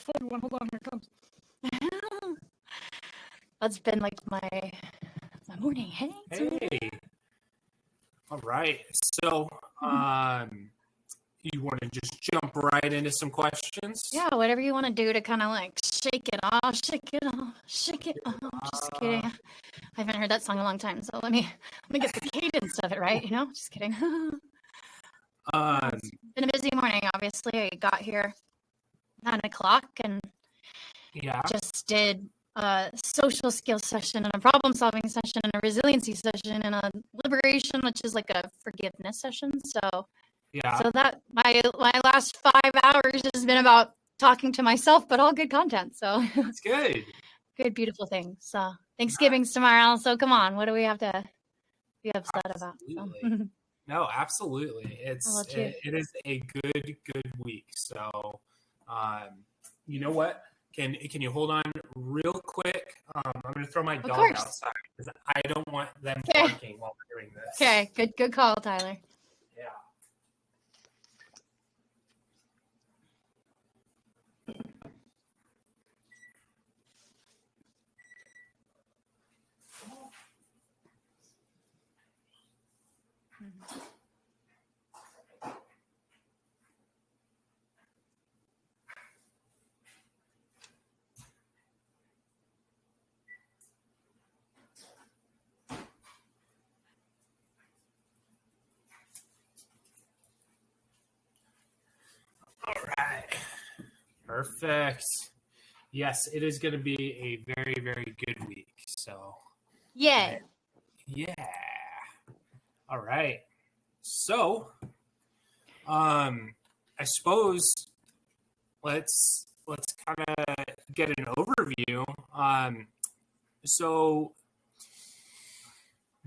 41. Hold on, here it comes. That's been like my morning. Hey. Hey. All right. So, you want to just jump right into some questions? Yeah, whatever you want to do to kind of like shake it off, shake it off, shake it off. Just kidding. I haven't heard that song in a long time, so let me get the cadence of it right. Just kidding. It's been a busy morning. Obviously, I got here 9:00 and just did a social skills session and a problem solving session and a resiliency session and a liberation, which is like a forgiveness session. So that my last 5 hours has been about talking to myself, but all good content. So that's good. Good, beautiful things. So Thanksgiving's tomorrow. So come on, what do we have to be upset about? So. No, absolutely. It is a good week. So, you know what? Can you hold on real quick? I'm going to throw my dog outside because I don't want them barking while we're doing this. Okay, good call, Tyler. Yeah. All right. Perfect. Yes, it is going to be a very, very good week. So, yeah. All right. So, I suppose let's kind of get an overview. So,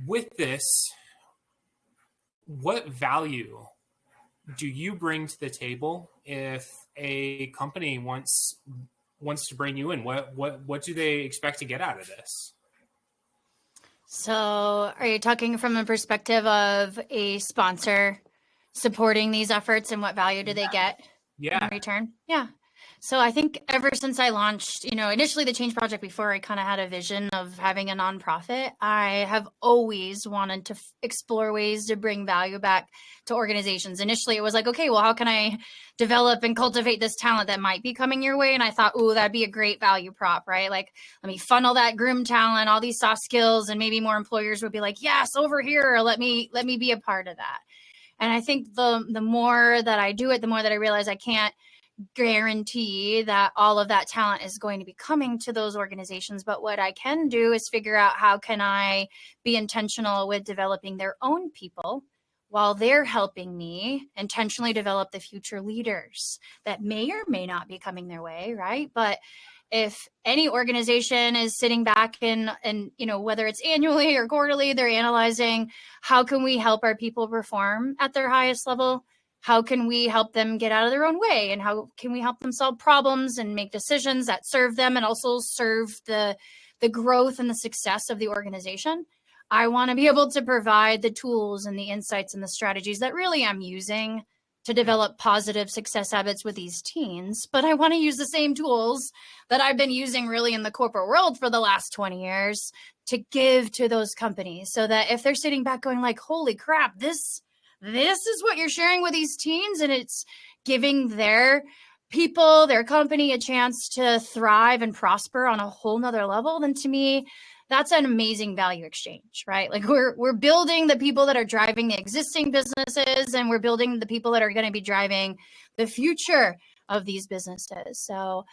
with this, what value do you bring to the table if a company wants to bring you in? What do they expect to get out of this? So are you talking from a perspective of a sponsor supporting these efforts, and what value do they get in return? Yeah. So I think ever since I launched, initially the Change Project, before I kind of had a vision of having a nonprofit, I have always wanted to explore ways to bring value back to organizations. Initially, it was like, okay, well, how can I develop and cultivate this talent that might be coming your way? And I thought, that'd be a great value prop, right? Like, let me funnel that groom talent, all these soft skills, and maybe more employers would be like, yes, over here, let me be a part of that. And I think the more that I do it, the more that I realize I can't guarantee that all of that talent is going to be coming to those organizations. But what I can do is figure out how can I be intentional with developing their own people while they're helping me intentionally develop the future leaders that may or may not be coming their way, right? But if any organization is sitting back and whether it's annually or quarterly, they're analyzing how can we help our people perform at their highest level? How can we help them get out of their own way? And how can we help them solve problems and make decisions that serve them and also serve the growth and the success of the organization? I want to be able to provide the tools and the insights and the strategies that really I'm using to develop positive success habits with these teens. But I want to use the same tools that I've been using really in the corporate world for the last 20 years to give to those companies, so that if they're sitting back going like, holy crap, this is what you're sharing with these teens, and it's giving their people, their company, a chance to thrive and prosper on a whole nother level, then to me, that's an amazing value exchange, right? Like we're building the people that are driving the existing businesses, and we're building the people that are going to be driving the future of these businesses. So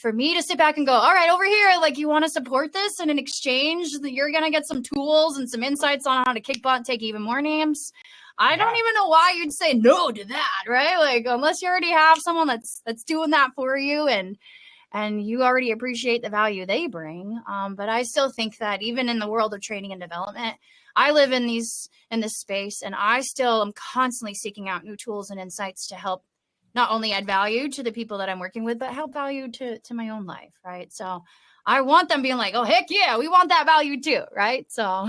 for me to sit back and go, all right, over here, like, you want to support this, and in exchange, you're going to get some tools and some insights on how to kick butt and take even more names. I don't even know why you'd say no to that, right? Like, unless you already have someone that's doing that for you, and you already appreciate the value they bring. But I still think that even in the world of training and development, I live in this space, and I still am constantly seeking out new tools and insights to help not only add value to the people that I'm working with, but help value to my own life, right? So I want them being like, oh, heck yeah, we want that value too, right? So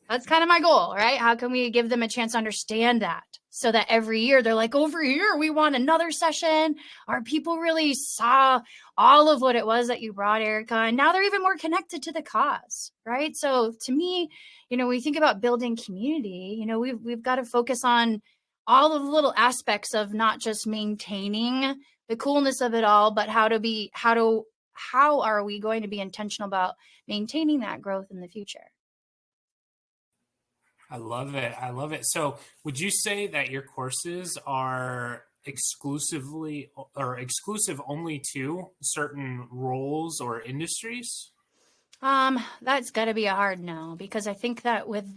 that's kind of my goal, right? How can we give them a chance to understand that, so that every year they're like, over here, we want another session. Our people really saw all of what it was that you brought, Erica. And now they're even more connected to the cause, right? So to me, when we think about building community, we've got to focus on all of the little aspects of not just maintaining the coolness of it all, but how are we going to be intentional about maintaining that growth in the future? I love it. I love it. So would you say that your courses are exclusive only to certain roles or industries? That's got to be a hard no, because I think that with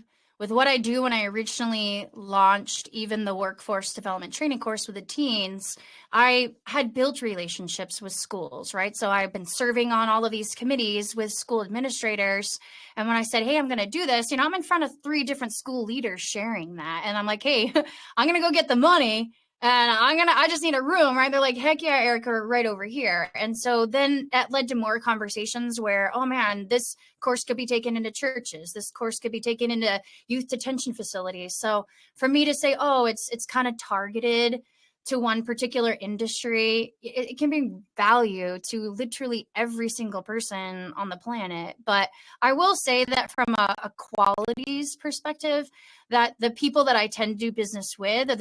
what I do, when I originally launched even the workforce development training course with the teens, I had built relationships with schools, right? So I've been serving on all of these committees with school administrators. And when I said, hey, I'm going to do this, I'm in front of 3 different school leaders sharing that. And I'm like, hey, I'm going to go get the money. And I just need a room, right? They're like, heck yeah, Erica, right over here. And so then that led to more conversations where, oh man, this course could be taken into churches. This course could be taken into youth detention facilities. So for me to say, oh, it's kind of targeted to one particular industry, it can bring value to literally every single person on the planet. But I will say that from a qualities perspective, that the people that I tend to do business with, or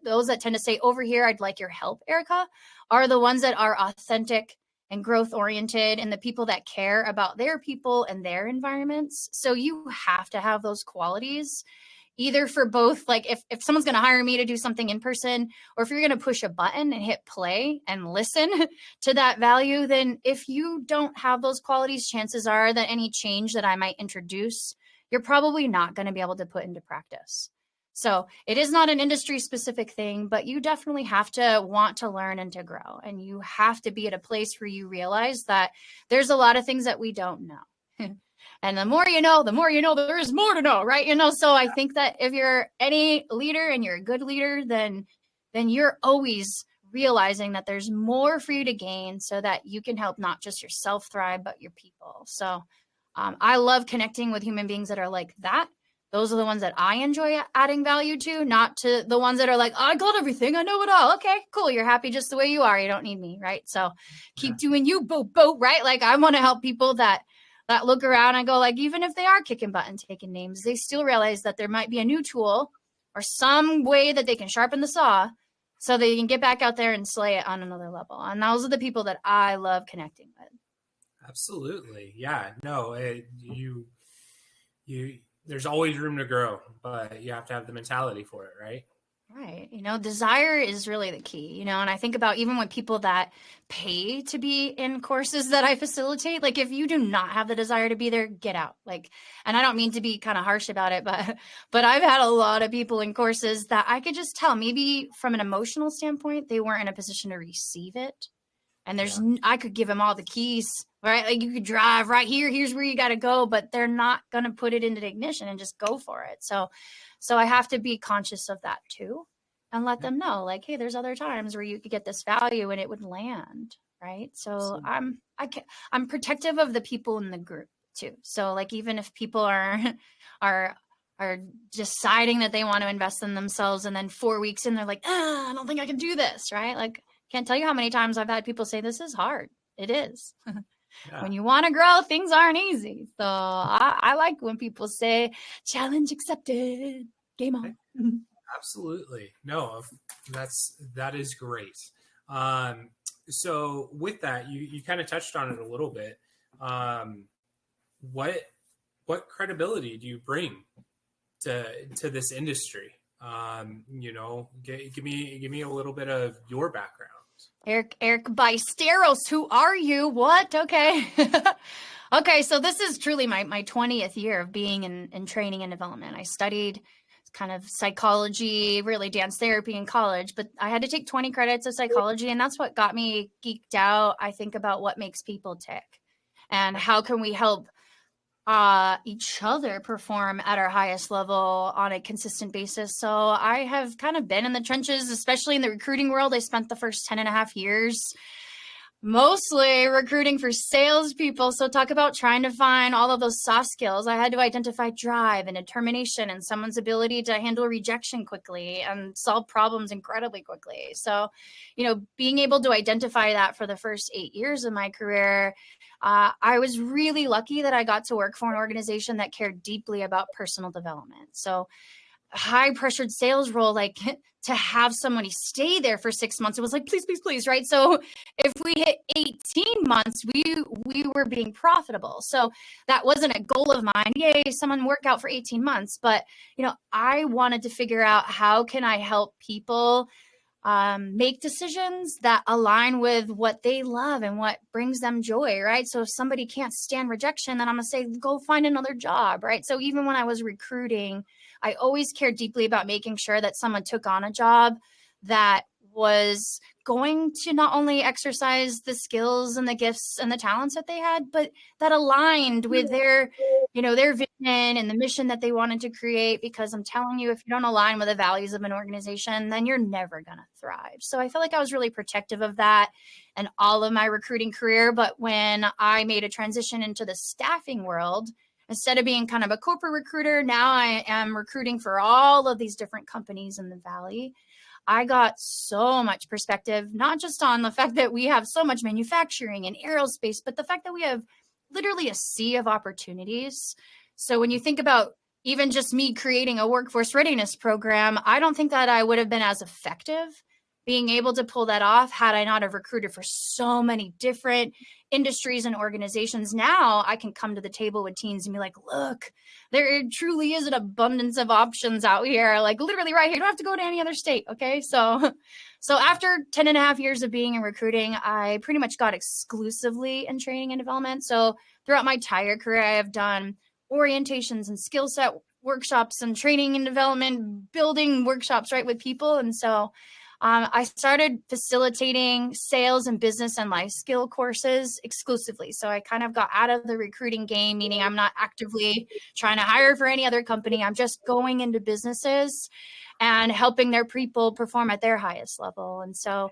those that tend to say, over here, I'd like your help, Erica, are the ones that are authentic and growth oriented, and the people that care about their people and their environments. So you have to have those qualities, either for both, like if someone's going to hire me to do something in person, or if you're going to push a button and hit play and listen to that value, then if you don't have those qualities, chances are that any change that I might introduce, you're probably not going to be able to put into practice. So it is not an industry specific thing, but you definitely have to want to learn and to grow. And you have to be at a place where you realize that there's a lot of things that we don't know. And the more you know, there's more to know, right? So I think that if you're any leader and you're a good leader, then you're always realizing that there's more for you to gain, so that you can help not just yourself thrive, but your people. So I love connecting with human beings that are like that. Those are the ones that I enjoy adding value to, not to the ones that are like, I got everything, I know it all. Okay, cool. You're happy just the way you are. You don't need me, right? So keep doing you, boo, right? Like I want to help people that look around and go, like, even if they are kicking butt and taking names, they still realize that there might be a new tool or some way that they can sharpen the saw so they can get back out there and slay it on another level. And those are the people that I love connecting with. Absolutely. Yeah, no, there's always room to grow, but you have to have the mentality for it, right? Right. Desire is really the key, and I think about even with people that pay to be in courses that I facilitate, like if you do not have the desire to be there, get out. Like, and I don't mean to be kind of harsh about it, but I've had a lot of people in courses that I could just tell maybe from an emotional standpoint, they weren't in a position to receive it. And I could give them all the keys, right? Like you could drive right here. Here's where you got to go, but they're not going to put it into the ignition and just go for it. So I have to be conscious of that too, and let them know, like, hey, there's other times where you could get this value and it would land, right? So I'm protective of the people in the group too. So like, even if people are deciding that they want to invest in themselves, and then 4 weeks in, they're like, I don't think I can do this, right? Like, can't tell you how many times I've had people say, this is hard. It is. Yeah. When you want to grow, things aren't easy. So I like when people say, challenge accepted, game on. Absolutely. No, that is great. So with that, you kind of touched on it a little bit. What credibility do you bring to this industry? Give me a little bit of your background. Eric Ballesteros, who are you? What? Okay. Okay, so this is truly my 20th year of being in training and development. I studied kind of psychology, really dance therapy in college, but I had to take 20 credits of psychology, and that's what got me geeked out. I think about what makes people tick and how can we help each other perform at our highest level on a consistent basis. So I have kind of been in the trenches, especially in the recruiting world. I spent the first 10 and a half years Mostly recruiting for salespeople. So talk about trying to find all of those soft skills. I had to identify drive and determination and someone's ability to handle rejection quickly and solve problems incredibly quickly. So, being able to identify that for the first 8 years of my career, I was really lucky that I got to work for an organization that cared deeply about personal development. So high pressured sales role, like to have somebody stay there for 6 months, it was like, please, please, please, right? So if we hit 18 months, we were being profitable. So that wasn't a goal of mine. Yay, someone work out for 18 months. But, I wanted to figure out how can I help people make decisions that align with what they love and what brings them joy, right? So if somebody can't stand rejection, then I'm gonna say, go find another job, right? So even when I was recruiting, I always cared deeply about making sure that someone took on a job that was going to not only exercise the skills and the gifts and the talents that they had, but that aligned with their vision and the mission that they wanted to create. Because I'm telling you, if you don't align with the values of an organization, then you're never going to thrive. So I feel like I was really protective of that and all of my recruiting career. But when I made a transition into the staffing world, instead of being kind of a corporate recruiter, now I am recruiting for all of these different companies in the Valley. I got so much perspective, not just on the fact that we have so much manufacturing and aerospace, but the fact that we have literally a sea of opportunities. So when you think about even just me creating a workforce readiness program, I don't think that I would have been as effective being able to pull that off had I not have recruited for so many different industries and organizations. Now I can come to the table with teens and be like, look, there truly is an abundance of options out here, like literally right here. You don't have to go to any other state. Okay. So after 10 and a half years of being in recruiting, I pretty much got exclusively in training and development. So throughout my entire career, I have done orientations and skill set workshops and training and development, building workshops, right, with people. And so I started facilitating sales and business and life skill courses exclusively. So I kind of got out of the recruiting game, meaning I'm not actively trying to hire for any other company. I'm just going into businesses and helping their people perform at their highest level. And so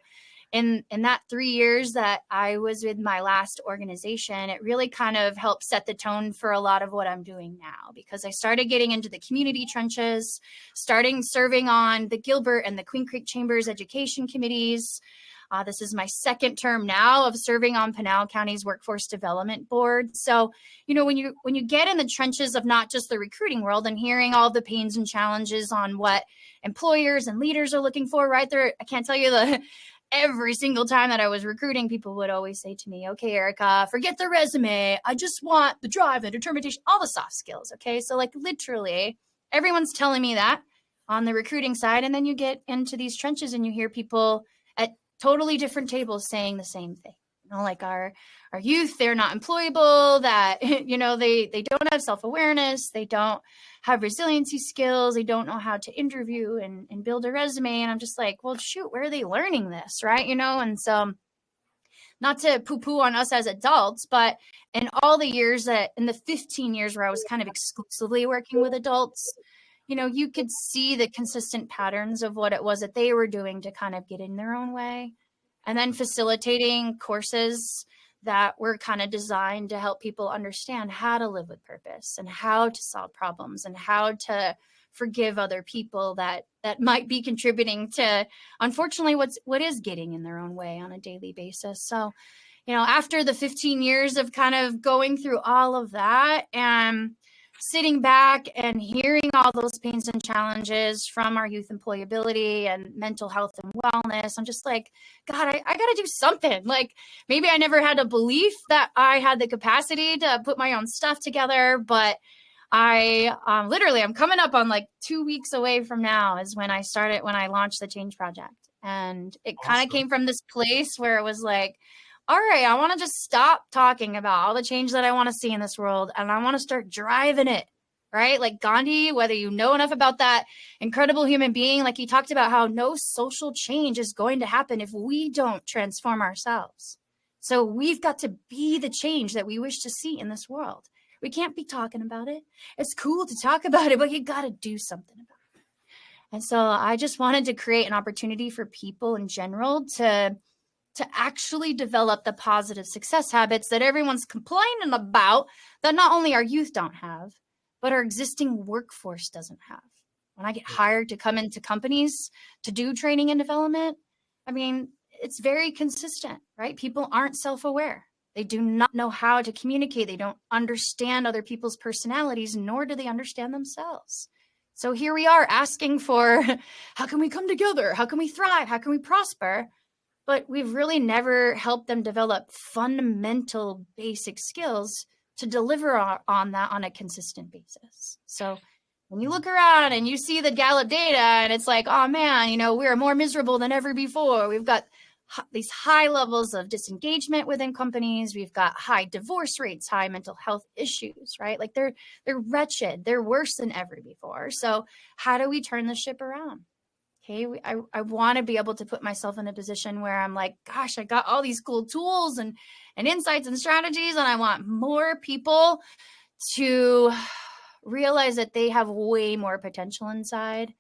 in that 3 years that I was with my last organization, it really kind of helped set the tone for a lot of what I'm doing now, because I started getting into the community trenches, starting serving on the Gilbert and the Queen Creek Chambers education committees. This is my second term now of serving on Pinal County's Workforce Development Board. So, when you get in the trenches of not just the recruiting world and hearing all the pains and challenges on what employers and leaders are looking for right there, I can't tell you every single time that I was recruiting, people would always say to me, okay, Erica, forget the resume. I just want the drive, the determination, all the soft skills. Okay. So like literally everyone's telling me that on the recruiting side. And then you get into these trenches and you hear people at totally different tables saying the same thing. Like our youth, they're not employable, that, they don't have self-awareness. They don't have resiliency skills. They don't know how to interview and build a resume. And I'm just like, well, shoot, where are they learning this? Right. And so not to poo-poo on us as adults, but in all the years in the 15 years where I was kind of exclusively working with adults, you could see the consistent patterns of what it was that they were doing to kind of get in their own way. And then facilitating courses that were kind of designed to help people understand how to live with purpose and how to solve problems and how to forgive other people that might be contributing to, unfortunately, what is getting in their own way on a daily basis. So, after the 15 years of kind of going through all of that and sitting back and hearing all those pains and challenges from our youth employability and mental health and wellness, I'm just like, God, I got to do something. Like maybe I never had a belief that I had the capacity to put my own stuff together, but I'm coming up on like 2 weeks away from now is when I launched the Change Project. And it kind of came from this place where it was like, all right, I want to just stop talking about all the change that I want to see in this world. And I want to start driving it, right? Like Gandhi, whether you know enough about that incredible human being, like he talked about how no social change is going to happen if we don't transform ourselves. So we've got to be the change that we wish to see in this world. We can't be talking about it. It's cool to talk about it, but you got to do something about it. And so I just wanted to create an opportunity for people in general to to actually develop the positive success habits that everyone's complaining about, that not only our youth don't have, but our existing workforce doesn't have. When I get hired to come into companies to do training and development, I mean, it's very consistent, right? People aren't self-aware. They do not know how to communicate. They don't understand other people's personalities, nor do they understand themselves. So here we are asking for, how can we come together? How can we thrive? How can we prosper? But we've really never helped them develop fundamental basic skills to deliver on that on a consistent basis. So when you look around and you see the Gallup data and it's like, oh man, you know, we're more miserable than ever before. We've got these high levels of disengagement within companies. We've got high divorce rates, high mental health issues, right? Like they're wretched. They're worse than ever before. So how do we turn the ship around? Okay, I want to be able to put myself in a position where I'm like, gosh, I got all these cool tools and insights and strategies, and I want more people to realize that they have way more potential inside,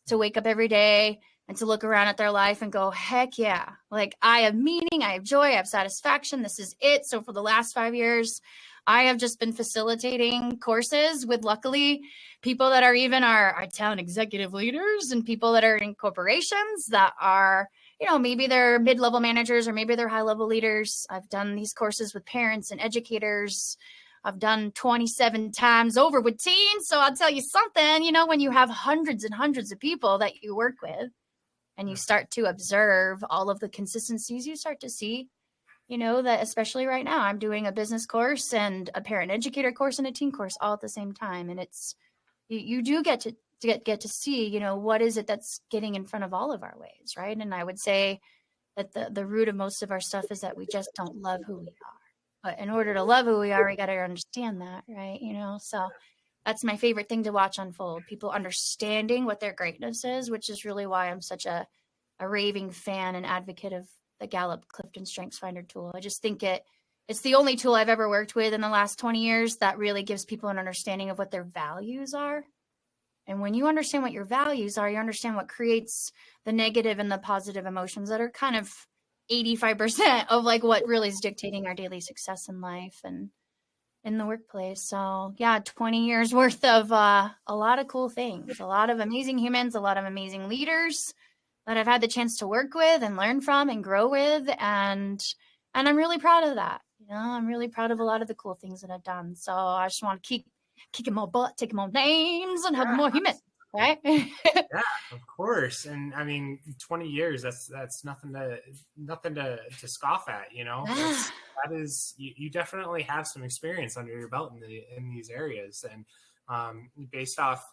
to wake up every day and to look around at their life and go, heck yeah, like I have meaning, I have joy, I have satisfaction. This is it. So for the last 5 years, I have just been facilitating courses with, luckily, people that are even our talent executive leaders and people that are in corporations that are, you know, maybe they're mid-level managers or maybe they're high-level leaders. I've done these courses with parents and educators. I've done 27 times over with teens. So I'll tell you something, you know, when you have hundreds and hundreds of people that you work with and you start to observe all of the consistencies, you start to see, you know, that especially right now, I'm doing a business course and a parent educator course and a teen course all at the same time. And it's, you do get to see, you know, what is it that's getting in front of all of our ways, right? And I would say that the root of most of our stuff is that we just don't love who we are. But in order to love who we are, we got to understand that, right? You know, so that's my favorite thing to watch unfold. People understanding what their greatness is, which is really why I'm such a raving fan and advocate of the Gallup Clifton Strengths Finder tool. I just think it's the only tool I've ever worked with in the last 20 years that really gives people an understanding of what their values are. And when you understand what your values are, you understand what creates the negative and the positive emotions that are kind of 85% of like what really is dictating our daily success in life and in the workplace. So yeah, 20 years worth of a lot of cool things, a lot of amazing humans, a lot of amazing leaders that I've had the chance to work with and learn from and grow with. And I'm really proud of that. You know, I'm really proud of a lot of the cool things that I've done. So I just want to keep kicking more butt, taking more names, and having more humans. Right? Yeah, of course. And I mean, 20 years, that's nothing to scoff at, you know. That is you definitely have some experience under your belt in these areas. And based off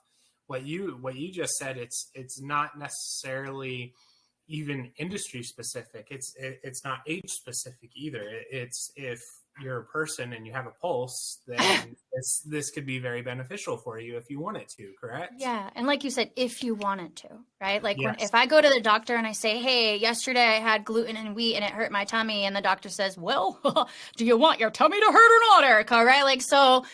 what you just said, it's not necessarily even industry specific. It's not age specific either. It's if you're a person and you have a pulse, then this could be very beneficial for you if you want it to, correct? Yeah. And like you said, if you wanted to, right? Like yes. if I go to the doctor and I say, hey, yesterday I had gluten and wheat and it hurt my tummy, and the doctor says, well, do you want your tummy to hurt or not, Erica? Right? Like, so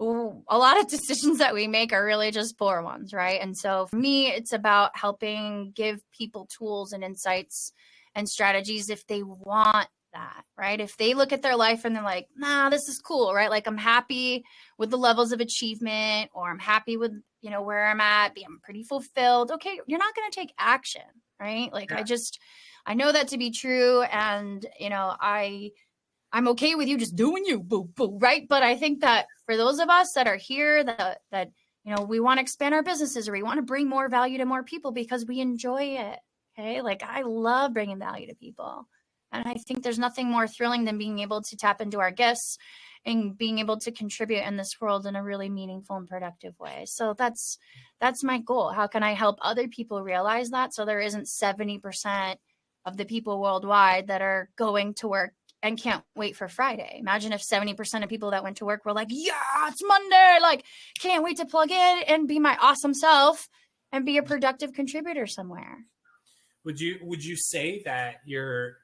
a lot of decisions that we make are really just poor ones, right? And so for me, it's about helping give people tools and insights and strategies if they want that, right? If they look at their life and they're like, nah, this is cool, right? Like I'm happy with the levels of achievement, or I'm happy with, you know, where I'm at, I'm pretty fulfilled. Okay, you're not going to take action, right? Like yeah. I know that to be true. And, you know, I'm okay with you just doing you, boo, boo, right? But I think that for those of us that are here that you know, we want to expand our businesses, or we want to bring more value to more people because we enjoy it, okay? Like I love bringing value to people. And I think there's nothing more thrilling than being able to tap into our gifts and being able to contribute in this world in a really meaningful and productive way. So that's my goal. How can I help other people realize that, so there isn't 70% of the people worldwide that are going to work and can't wait for Friday? Imagine if 70% of people that went to work were like, yeah, it's Monday. Like, can't wait to plug in and be my awesome self and be a productive contributor somewhere. Would you say that you're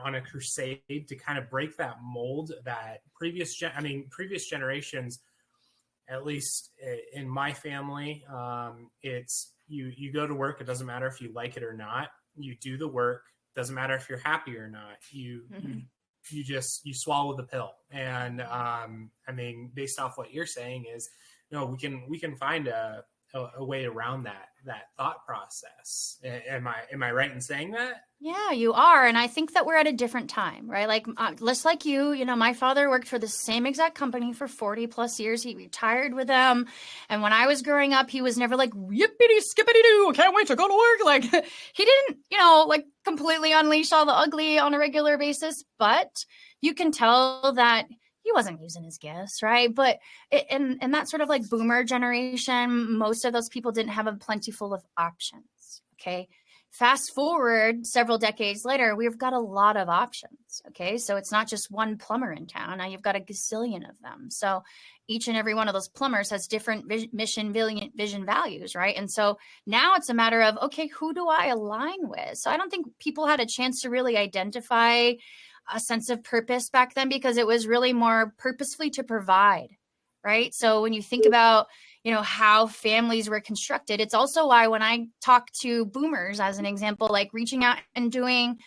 on a crusade to kind of break that mold that previous generations, at least in my family, it's you go to work. It doesn't matter if you like it or not. You do the work. Doesn't matter if you're happy or not. You swallow the pill. And I mean, based off what you're saying is, we can find a way around that thought process. Am I right in saying that? Yeah, you are. And I think that we're at a different time, right? Like, just like you know, my father worked for the same exact company for 40 plus years. He retired with them. And when I was growing up, he was never like, yippity skippity doo, can't wait to go to work. Like, he didn't, like completely unleash all the ugly on a regular basis. But you can tell that he wasn't using his gifts, right? But in that sort of like boomer generation, most of those people didn't have a plentiful of options, okay? Fast forward several decades later, we've got a lot of options. Okay. So it's not just one plumber in town. Now you've got a gazillion of them. So each and every one of those plumbers has different mission, vision, values. Right. And so now it's a matter of, okay, who do I align with? So I don't think people had a chance to really identify a sense of purpose back then, because it was really more purposefully to provide. Right. So when you think about, how families were constructed, it's also why when I talk to boomers, as an example, like reaching out and doing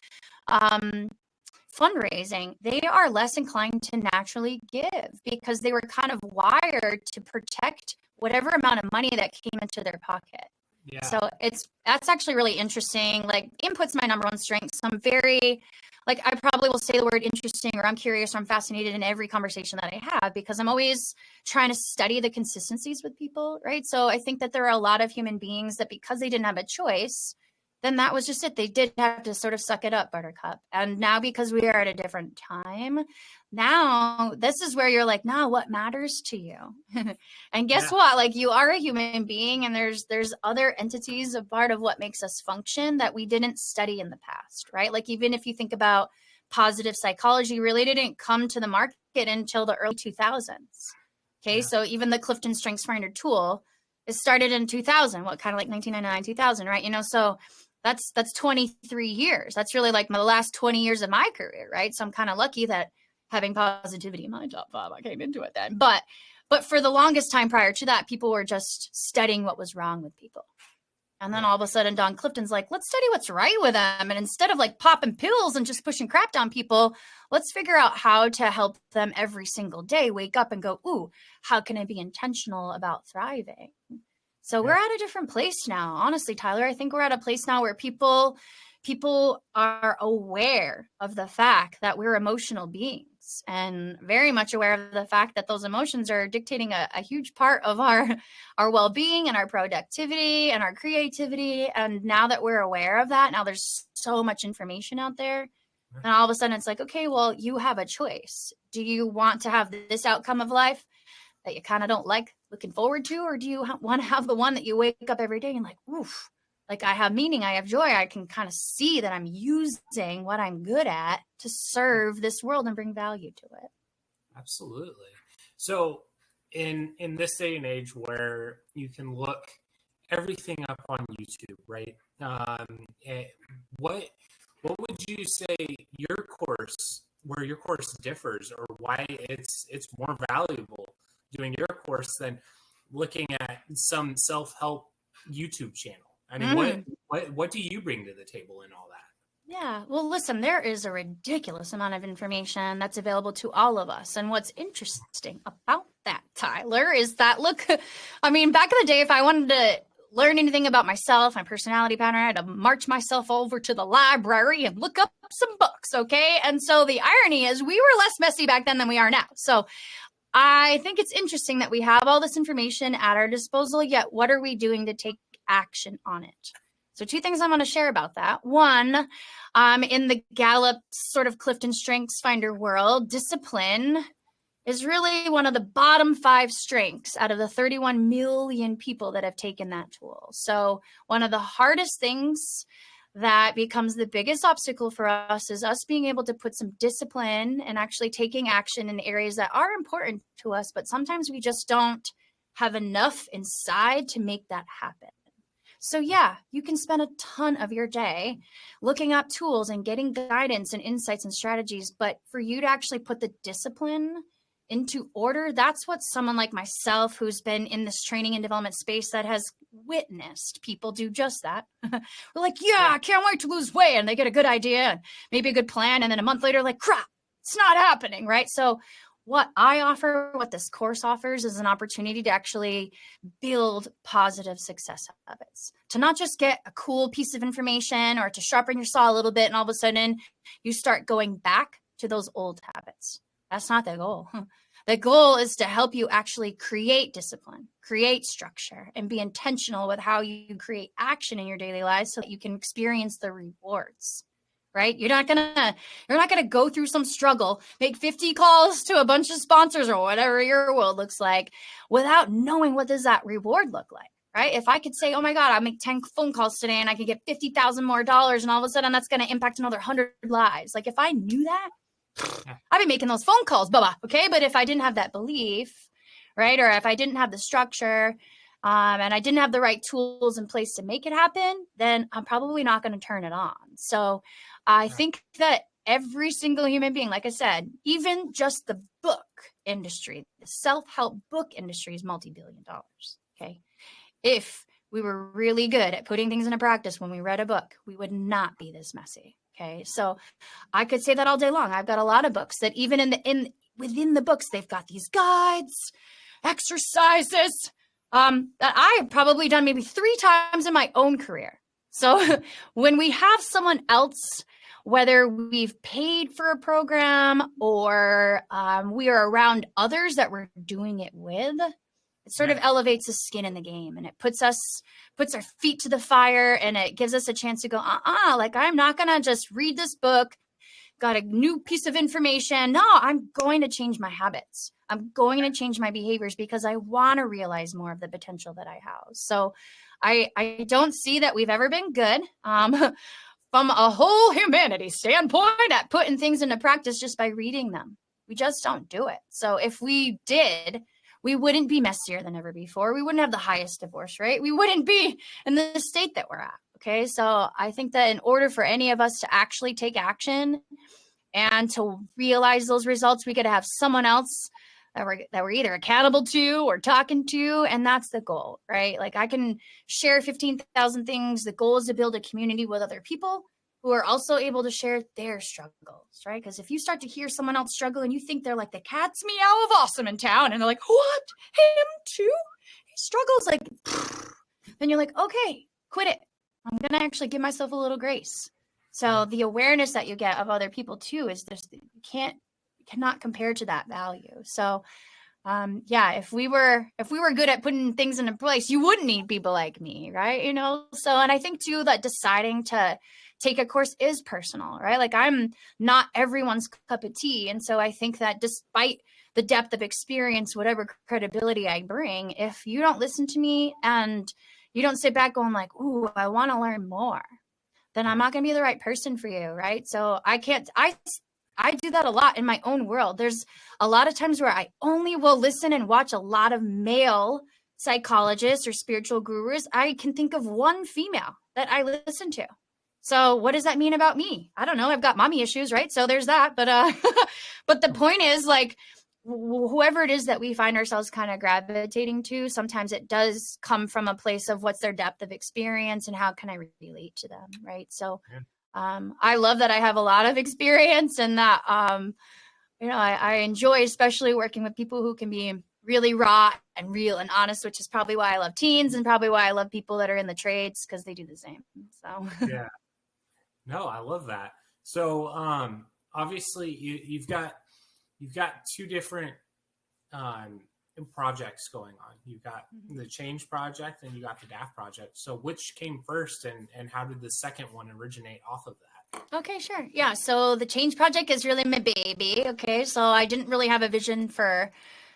fundraising, they are less inclined to naturally give because they were kind of wired to protect whatever amount of money that came into their pocket. Yeah. So that's actually really interesting. Like, input's my number one strength. So I'm very, like, I probably will say the word interesting, or I'm curious, or I'm fascinated in every conversation that I have, because I'm always trying to study the consistencies with people, right? So I think that there are a lot of human beings that, because they didn't have a choice, then that was just it. They did have to sort of suck it up, buttercup. And now, because we are at a different time, now this is where you're like, no, what matters to you? And guess what? Like, you are a human being, and there's other entities, a part of what makes us function that we didn't study in the past, right? Like, even if you think about positive psychology, really didn't come to the market until the early 2000s. Okay. Yeah. So even the Clifton Strengths Finder tool, it started in 2000, what, kind of like 1999, 2000, right? So that's 23 years. That's really like the last 20 years of my career, right? So I'm kind of lucky that having positivity in my top 5, I came into it then. But for the longest time prior to that, people were just studying what was wrong with people. And then all of a sudden, Don Clifton's like, let's study what's right with them. And instead of like popping pills and just pushing crap down people, let's figure out how to help them every single day wake up and go, ooh, how can I be intentional about thriving? So we're at a different place now. Honestly, Tyler, I think we're at a place now where people are aware of the fact that we're emotional beings, and very much aware of the fact that those emotions are dictating a huge part of our well-being and our productivity and our creativity. And now that we're aware of that, now there's so much information out there. And all of a sudden it's like, okay, well, you have a choice. Do you want to have this outcome of life that you kind of don't like looking forward to? Or do you want to have the one that you wake up every day and like, oof, like I have meaning, I have joy, I can kind of see that I'm using what I'm good at to serve this world and bring value to it? Absolutely. So in this day and age where you can look everything up on YouTube, right? What would you say where your course differs, or why it's more valuable doing your course than looking at some self-help YouTube channel? I mean, what do you bring to the table in all that? Yeah, well, listen, there is a ridiculous amount of information that's available to all of us. And what's interesting about that, Tyler, is that, look, I mean, back in the day, if I wanted to learn anything about myself, my personality pattern, I had to march myself over to the library and look up some books, okay? And so the irony is we were less messy back then than we are now. So I think it's interesting that we have all this information at our disposal, yet what are we doing to take action on it? So 2 things I want to share about that. One, in the Gallup sort of Clifton Strengths Finder world, discipline is really one of the bottom 5 strengths out of the 31 million people that have taken that tool. So one of the hardest things that becomes the biggest obstacle for us is us being able to put some discipline and actually taking action in areas that are important to us, but sometimes we just don't have enough inside to make that happen. So yeah, you can spend a ton of your day looking up tools and getting guidance and insights and strategies, but for you to actually put the discipline into order, that's what someone like myself, who's been in this training and development space, that has witnessed people do just that. We're like, yeah, I can't wait to lose weight. And they get a good idea and maybe a good plan. And then a month later, like, crap, it's not happening, right? So what I offer, what this course offers, is an opportunity to actually build positive success habits, to not just get a cool piece of information or to sharpen your saw a little bit and all of a sudden you start going back to those old habits. That's not the goal. The goal is to help you actually create discipline, create structure, and be intentional with how you create action in your daily lives so that you can experience the rewards. Right? You're not gonna go through some struggle, make 50 calls to a bunch of sponsors or whatever your world looks like without knowing what does that reward look like, right? If I could say, oh my God, I'll make 10 phone calls today and I can get $50,000 more and all of a sudden that's going to impact another 100 lives. Like if I knew that, I'd be making those phone calls, blah, blah, okay? But if I didn't have that belief, right? Or if I didn't have the structure, and I didn't have the right tools in place to make it happen, then I'm probably not going to turn it on. So I think that every single human being, like I said, even just the book industry, the self-help book industry is multi-billion dollars, okay? If we were really good at putting things into practice when we read a book, we would not be this messy, okay? So I could say that all day long. I've got a lot of books that even within the books, they've got these guides, exercises, that I have probably done maybe 3 times in my own career. So when we have someone else, whether we've paid for a program or we are around others that we're doing it with, it sort of elevates the skin in the game, and it puts our feet to the fire, and it gives us a chance to go, like I'm not going to just read this book, got a new piece of information. No, I'm going to change my habits. I'm going to change my behaviors because I want to realize more of the potential that I have. So I don't see that we've ever been good from a whole humanity standpoint at putting things into practice just by reading them. We just don't do it. So if we did, we wouldn't be messier than ever before. We wouldn't have the highest divorce rate. We wouldn't be in the state that we're at. Okay. So I think that in order for any of us to actually take action and to realize those results, we got to have someone else that we're either accountable to or talking to. And that's the goal, right? Like I can share 15,000 things. The goal is to build a community with other people who are also able to share their struggles, right? Because if you start to hear someone else struggle and you think they're like the cat's meow of awesome in town, and they're like, what? Him too? He struggles, like, then you're like, okay, quit it. I'm going to actually give myself a little grace. So the awareness that you get of other people too is just, you cannot compare to that value. So if we were good at putting things into place, you wouldn't need people like me, right? You know? So, and I think too, that deciding to take a course is personal, right? Like I'm not everyone's cup of tea. And so I think that despite the depth of experience, whatever credibility I bring, if you don't listen to me and you don't sit back going like, ooh, I want to learn more, then I'm not going to be the right person for you, right? So I do that a lot in my own world. There's a lot of times where I only will listen and watch a lot of male psychologists or spiritual gurus. I can think of one female that I listen to. So what does that mean about me? I don't know. I've got mommy issues, right? So there's that. But but the point is, like, whoever it is that we find ourselves kind of gravitating to, sometimes it does come from a place of what's their depth of experience and how can I relate to them, right? So I love that I have a lot of experience, and that I enjoy especially working with people who can be really raw and real and honest, which is probably why I love teens and probably why I love people that are in the trades, because they do the same. So yeah. No, I love that. So obviously you've got 2 different projects going on. You've got the Change Project and you got the DAF project. So which came first, and how did the second one originate off of that? Okay, sure. Yeah. So the Change Project is really my baby. Okay. So I didn't really have a vision for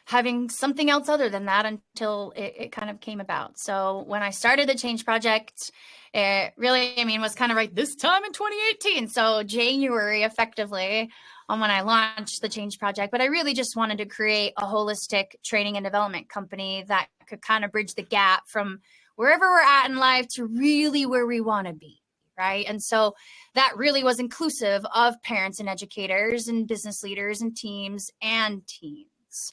having something else other than that until it kind of came about. So when I started the Change Project, it really, was kind of right this time in 2018. So January, effectively, when I launched the Change Project. But I really just wanted to create a holistic training and development company that could kind of bridge the gap from wherever we're at in life to really where we want to be, right? And so that really was inclusive of parents and educators and business leaders and teams and teens. results.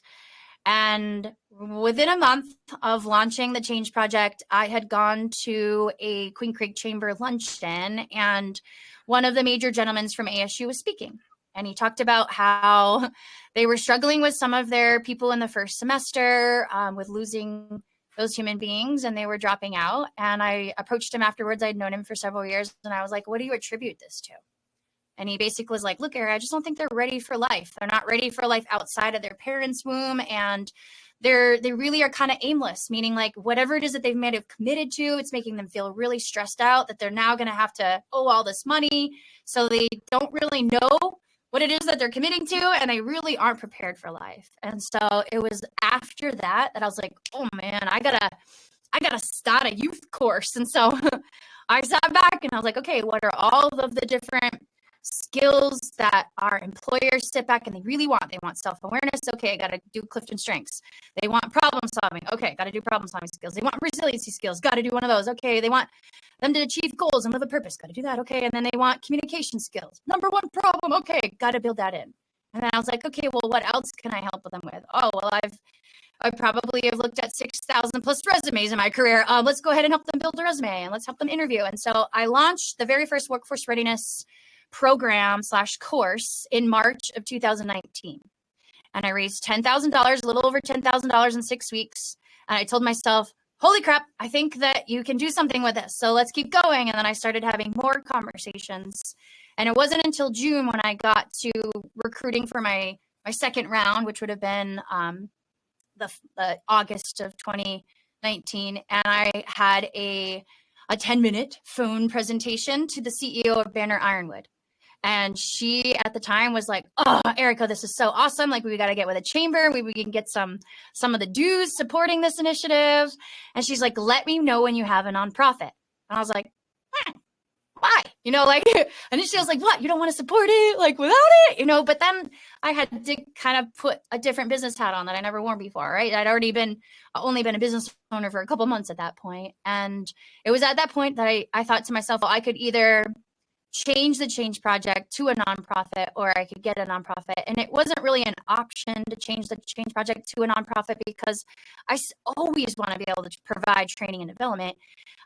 And within a month of launching the Change Project, I had gone to a Queen Creek Chamber luncheon, and one of the major gentlemen from ASU was speaking. And he talked about how they were struggling with some of their people in the first semester with losing those human beings, and they were dropping out. And I approached him afterwards. I'd known him for several years, and I was like, what do you attribute this to? And he basically was like, look, Eric, I just don't think they're ready for life. They're not ready for life outside of their parents' womb. And they really are kind of aimless, meaning like whatever it is that they've made have committed to, it's making them feel really stressed out that they're now going to have to owe all this money. So they don't really know what it is that they're committing to, and they really aren't prepared for life. And so it was after that I was like, oh man, I gotta start a youth course. And so I sat back and I was like, okay, what are all of the different skills that our employers sit back and they really want? They want self-awareness. Okay, I got to do Clifton Strengths. They want problem solving. Okay, got to do problem solving skills. They want resiliency skills. Got to do one of those. Okay, they want them to achieve goals and live a purpose. Got to do that. Okay, and then they want communication skills. Number one problem. Okay, got to build that in. And then I was like, okay, well, what else can I help them with? Oh, well, I probably have looked at 6,000 plus resumes in my career. Let's go ahead and help them build a resume, and let's help them interview. And so I launched the very first workforce readiness program/course in March of 2019. And I raised $10,000, a little over $10,000 in 6 weeks. And I told myself, holy crap, I think that you can do something with this. So let's keep going. And then I started having more conversations. And it wasn't until June when I got to recruiting for my second round, which would have been the August of 2019. And I had a 10-minute phone presentation to the CEO of Banner Ironwood. And she at the time was like, oh, Erica, this is so awesome. Like, we got to get with a chamber. We can get some of the dues supporting this initiative. And she's like, let me know when you have a nonprofit. And I was like, why? Initially I was like, what? You don't want to support it? Like, without it? But then I had to kind of put a different business hat on that I never worn before, right? I'd only been a business owner for a couple months at that point. And it was at that point that I thought to myself, well, I could either change the Change Project to a nonprofit, or I could get a nonprofit. And it wasn't really an option to change the Change Project to a nonprofit because I always want to be able to provide training and development.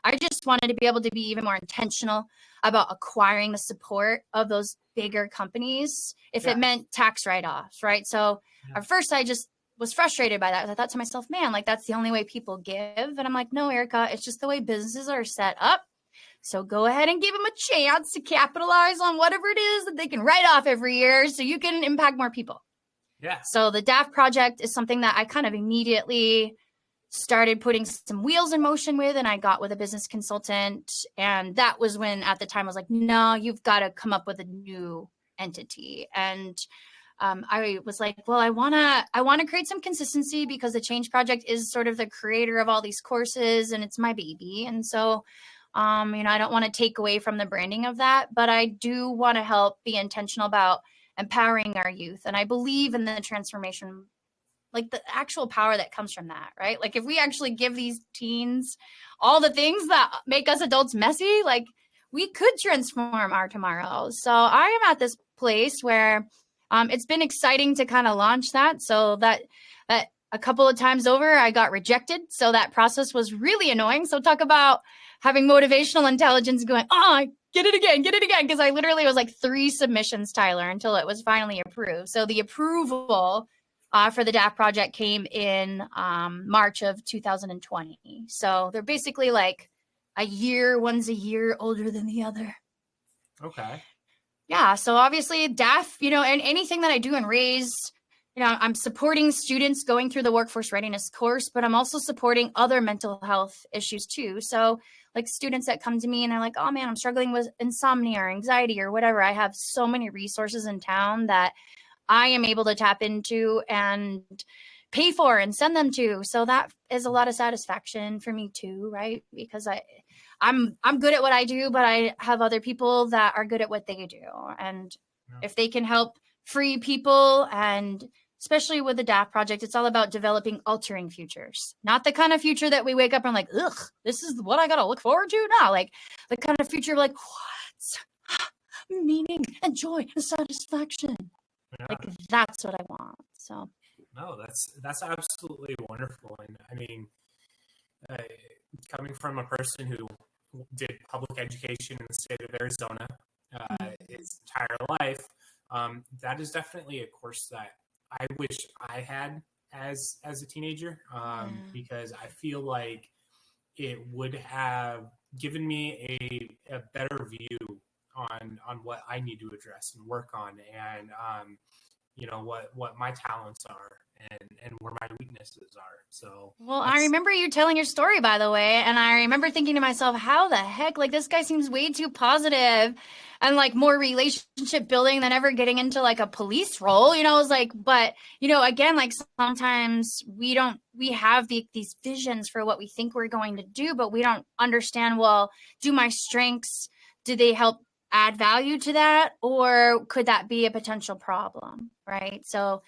I just wanted to be able to be even more intentional about acquiring the support of those bigger companies if it meant tax write-offs, right? So at first I just was frustrated by that. I thought to myself, man, like, that's the only way people give. And I'm like, no, Erica, it's just the way businesses are set up. So go ahead and give them a chance to capitalize on whatever it is that they can write off every year so you can impact more people. Yeah. So the DAF project is something that I kind of immediately started putting some wheels in motion with, and I got with a business consultant. And that was when at the time I was like, no, you've got to come up with a new entity. And I was like, well, I want to create some consistency because the Change Project is sort of the creator of all these courses and it's my baby. And so I don't want to take away from the branding of that, but I do want to help be intentional about empowering our youth. And I believe in the transformation, like the actual power that comes from that, right? Like, if we actually give these teens all the things that make us adults messy, like, we could transform our tomorrow. So I am at this place where it's been exciting to kind of launch that. So that a couple of times over, I got rejected. So that process was really annoying. So talk about having motivational intelligence going, get it again. Because I literally was like 3 submissions, Tyler, until it was finally approved. So the approval for the DAF project came in March of 2020. So they're basically like one's a year older than the other. Okay. Yeah. So obviously DAF, and anything that I do and raise, I'm supporting students going through the workforce readiness course, but I'm also supporting other mental health issues too. So like students that come to me and they're like, oh man, I'm struggling with insomnia or anxiety or whatever. I have so many resources in town that I am able to tap into and pay for and send them to. So that is a lot of satisfaction for me too, right? Because I'm good at what I do, but I have other people that are good at what they do. And if they can help free people, and especially with the DAF project, it's all about developing altering futures, not the kind of future that we wake up and like, ugh, this is what I got to look forward to now. Like the kind of future like, what? Meaning and joy and satisfaction. Yeah. Like, that's what I want. So No, that's absolutely wonderful. And I mean, uh, coming from a person who did public education in the state of Arizona its entire life, that is definitely a course that I wish I had as a teenager, because I feel like it would have given me a better view on what I need to address and work on, and what my talents are and where my weaknesses are. So, well, I remember you telling your story, by the way, and I remember thinking to myself, how the heck, like, this guy seems way too positive and like more relationship building than ever getting into like a police role. I was like, but again, like sometimes we have these visions for what we think we're going to do, but we don't understand, well, do my strengths, do they help add value to that, or could that be a potential problem, right? So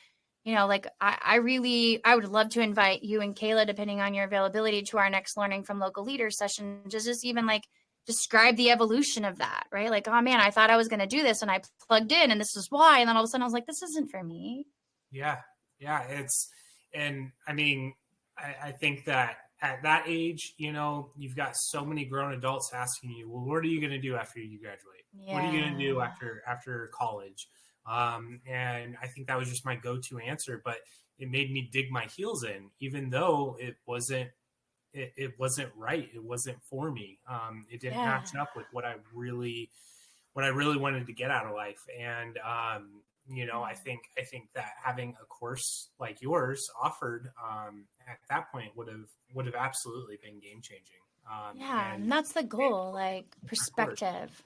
like I would love to invite you and Kayla, depending on your availability, to our next Learning from Local Leaders session, just even like describe the evolution of that, right? Like, oh man, I thought I was going to do this and I plugged in and this is why. And then all of a sudden I was like, this isn't for me. Yeah. And I mean, I think that at that age, you've got so many grown adults asking you, well, what are you going to do after you graduate? Yeah. What are you going to do after college? And I think that was just my go-to answer, but it made me dig my heels in, even though it wasn't right. It wasn't for me. It didn't match up with what I really wanted to get out of life. And, I think that having a course like yours offered, at that point would have absolutely been game changing. And that's the goal, like perspective.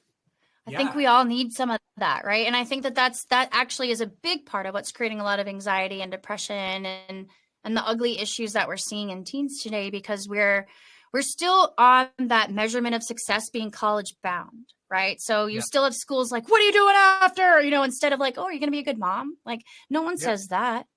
I think we all need some of that, right? And I think that actually is a big part of what's creating a lot of anxiety and depression and the ugly issues that we're seeing in teens today, because we're still on that measurement of success being college bound, right? So you still have schools like, what are you doing after? Instead of like, oh, are you going to be a good mom? Like, no one says that.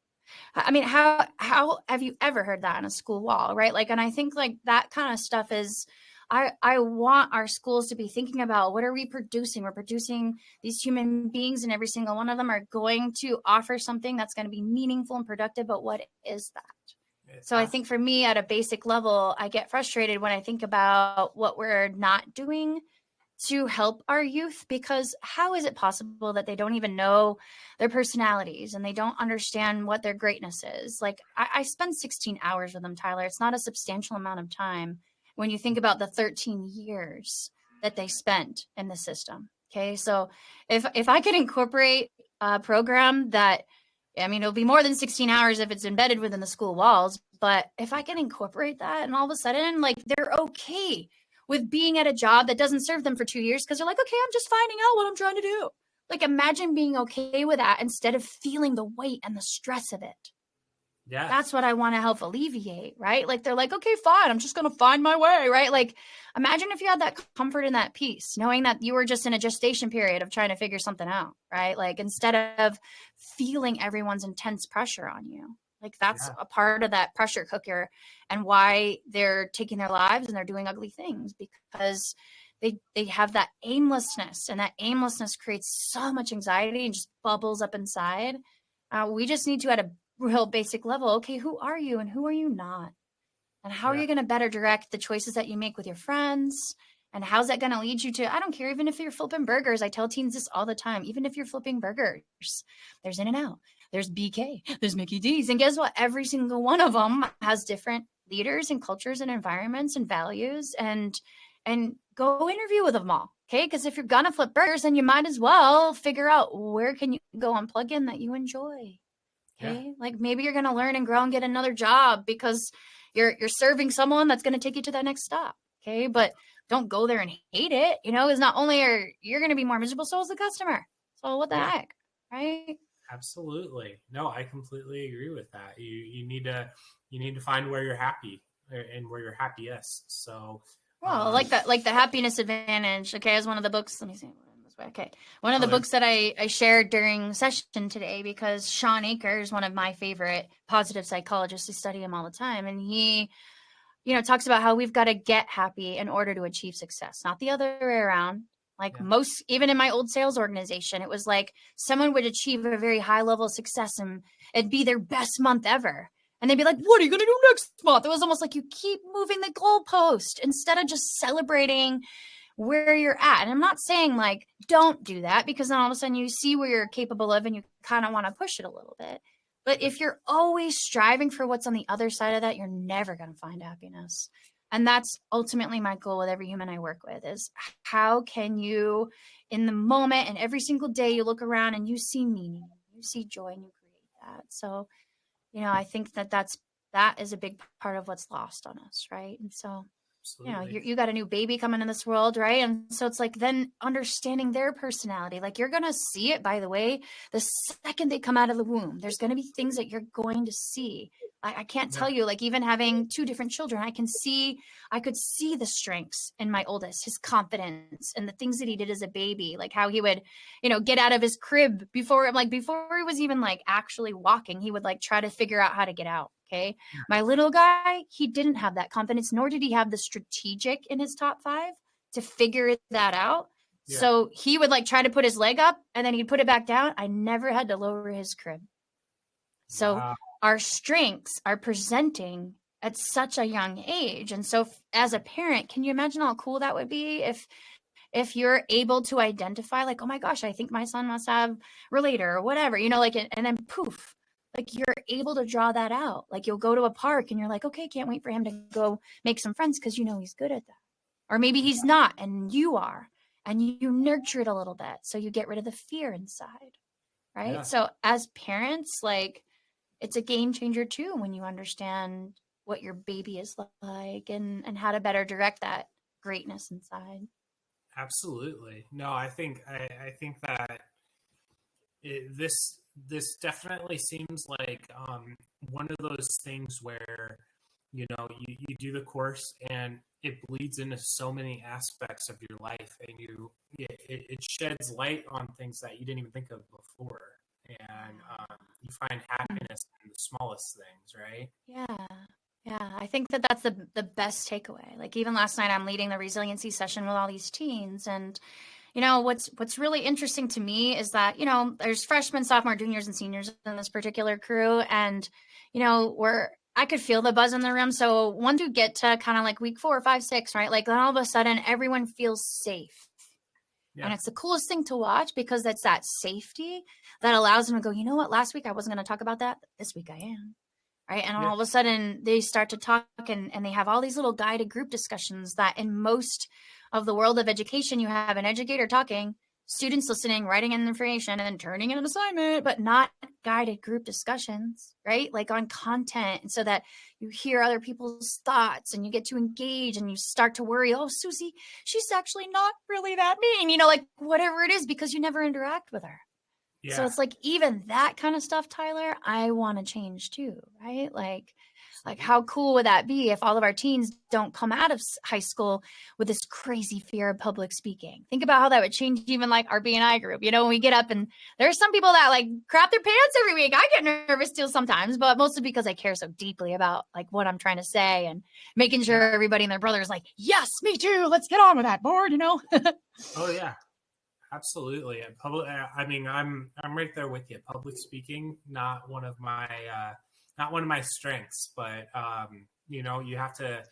I mean, how have you ever heard that on a school wall, right? Like, and I think like that kind of stuff is, I want our schools to be thinking about, what are we producing? We're producing these human beings, and every single one of them are going to offer something that's going to be meaningful and productive. But what is that? So I think for me, at a basic level, I get frustrated when I think about what we're not doing to help our youth, because how is it possible that they don't even know their personalities and they don't understand what their greatness is? Like, I spend 16 hours with them, Tyler. It's not a substantial amount of time when you think about the 13 years that they spent in the system. Okay. So if I could incorporate a program that, I mean, it'll be more than 16 hours if it's embedded within the school walls, but if I can incorporate that, and all of a sudden, like, they're okay with being at a job that doesn't serve them for 2 years, because they're like, okay, I'm just finding out what I'm trying to do. Like, imagine being okay with that instead of feeling the weight and the stress of it. Yeah. That's what I want to help alleviate, right? Like, they're like, okay, fine, I'm just going to find my way, right? Like, imagine if you had that comfort and that peace, knowing that you were just in a gestation period of trying to figure something out, right? Like, instead of feeling everyone's intense pressure on you. Like, that's a part of that pressure cooker, and why they're taking their lives and they're doing ugly things, because they have that aimlessness, and that aimlessness creates so much anxiety and just bubbles up inside. We just need to, at a real basic level, okay, who are you and who are you not? And how are you going to better direct the choices that you make with your friends? And how's that going to lead you to, I don't care, even if you're flipping burgers. I tell teens this all the time. Even if you're flipping burgers, there's In-N-Out, there's BK, there's Mickey D's. And guess what? Every single one of them has different leaders and cultures and environments and values. And go interview with them all. Okay. Because if you're going to flip burgers, then you might as well figure out, where can you go and plug in that you enjoy. Okay. Like, maybe you're going to learn and grow and get another job because you're serving someone that's going to take you to that next stop. Okay. But don't go there and hate it. Is not only are you're going to be more miserable, so is the customer. So what the heck? Right. Absolutely. No, I completely agree with that. You need to find where you're happy and where you're happiest. So, well, like the happiness advantage. Okay. As one of the books, let me see. Okay. One of the books that I shared during session today, because Sean Akers, one of my favorite positive psychologists, I study him all the time. And he, talks about how we've got to get happy in order to achieve success, not the other way around. Like most, even in my old sales organization, it was like someone would achieve a very high level of success and it'd be their best month ever. And they'd be like, what are you going to do next month? It was almost like you keep moving the goalpost instead of just celebrating where you're at. And I'm not saying like, don't do that, because then all of a sudden you see where you're capable of and you kind of want to push it a little bit. But if you're always striving for what's on the other side of that, you're never going to find happiness. And that's ultimately my goal with every human I work with, is how can you, in the moment and every single day, you look around and you see meaning, you see joy, and you create that. So, you know, I think that is a big part of what's lost on us, right? And so, absolutely. You know, you got a new baby coming in this world, right? And so it's like then understanding their personality. Like you're going to see it, by the way, the second they come out of the womb. There's going to be things that you're going to see. I can't tell you, like even having 2 different children, I could see the strengths in my oldest, his confidence and the things that he did as a baby, like how he would, you know, get out of his crib before he was even like actually walking, he would like try to figure out how to get out. Okay. My little guy, he didn't have that confidence, nor did he have the strategic in his top 5 to figure that out. Yeah. So he would like try to put his leg up and then he'd put it back down. I never had to lower his crib. So our strengths are presenting at such a young age. And so as a parent, can you imagine how cool that would be if you're able to identify like, oh my gosh, I think my son must have relator or whatever, you know, like, and then poof, like you're able to draw that out. Like you'll go to a park and you're like, okay, can't wait for him to go make some friends because you know he's good at that. Or maybe he's not and you are, and you nurture it a little bit. So you get rid of the fear inside, right? Yeah. So as parents, like it's a game changer too when you understand what your baby is like and how to better direct that greatness inside. Absolutely. No, I think that this definitely seems like one of those things where, you know, you do the course and it bleeds into so many aspects of your life, and it sheds light on things that you didn't even think of before, and you find happiness in the smallest things, right? Yeah, I think that's the best takeaway. Like even last night, I'm leading the resiliency session with all these teens, and you know what's really interesting to me is that, you know, there's freshmen, sophomore, juniors, and seniors in this particular crew, and you know I could feel the buzz in the room. So once you get to kind of like week 4, 5, 6, right? Like then all of a sudden everyone feels safe. Yeah. And it's the coolest thing to watch because that's that safety that allows them to go, you know what, last week I wasn't going to talk about that. This week I am. Right. And all of a sudden they start to talk and they have all these little guided group discussions that in most of the world of education, you have an educator talking, students listening, writing in information, and then turning in an assignment, but not guided group discussions, right? Like on content, and so that you hear other people's thoughts and you get to engage and you start to worry, oh, Susie, she's actually not really that mean, you know, like whatever it is, because you never interact with her. Yeah. So it's like even that kind of stuff, Tyler, I want to change too, right? Like how cool would that be if all of our teens don't come out of high school with this crazy fear of public speaking? Think about how that would change even like our B&I group. You know, when we get up and there's some people that like crap their pants every week. I get nervous still sometimes, but mostly because I care so deeply about like what I'm trying to say and making sure everybody and their brother is like, yes, me too. Let's get on with that board, you know? Oh, yeah. Absolutely. I mean, I'm right there with you. Public speaking, not one of my strengths, but you know, you have to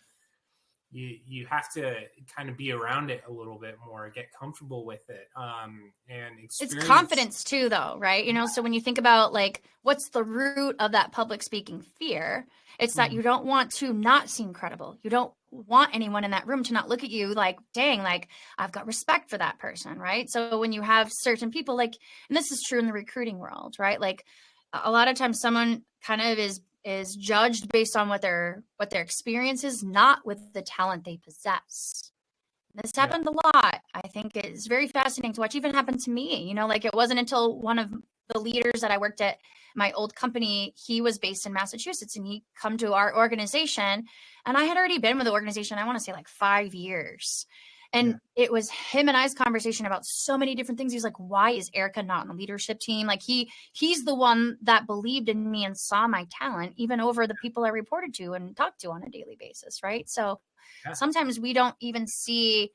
kind of be around it a little bit more, get comfortable with it, and experience. It's confidence too, though, right? You know, so when you think about like what's the root of that public speaking fear, it's that you don't want to not seem credible. You don't want anyone in that room to not look at you like, dang, like I've got respect for that person, right? So when you have certain people like, and this is true in the recruiting world, right? Like a lot of times someone kind of is judged based on what their experience is, not with the talent they possess. This happened a lot. I think it's very fascinating to watch. Even happened to me, you know, like it wasn't until one of the leaders that I worked at my old company, he was based in Massachusetts and he come to our organization, and I had already been with the organization, I want to say like 5 years. And it was him and I's conversation about so many different things. He's like, why is Erica not on the leadership team? Like he's the one that believed in me and saw my talent, even over the people I reported to and talked to on a daily basis. Right. So sometimes we don't even see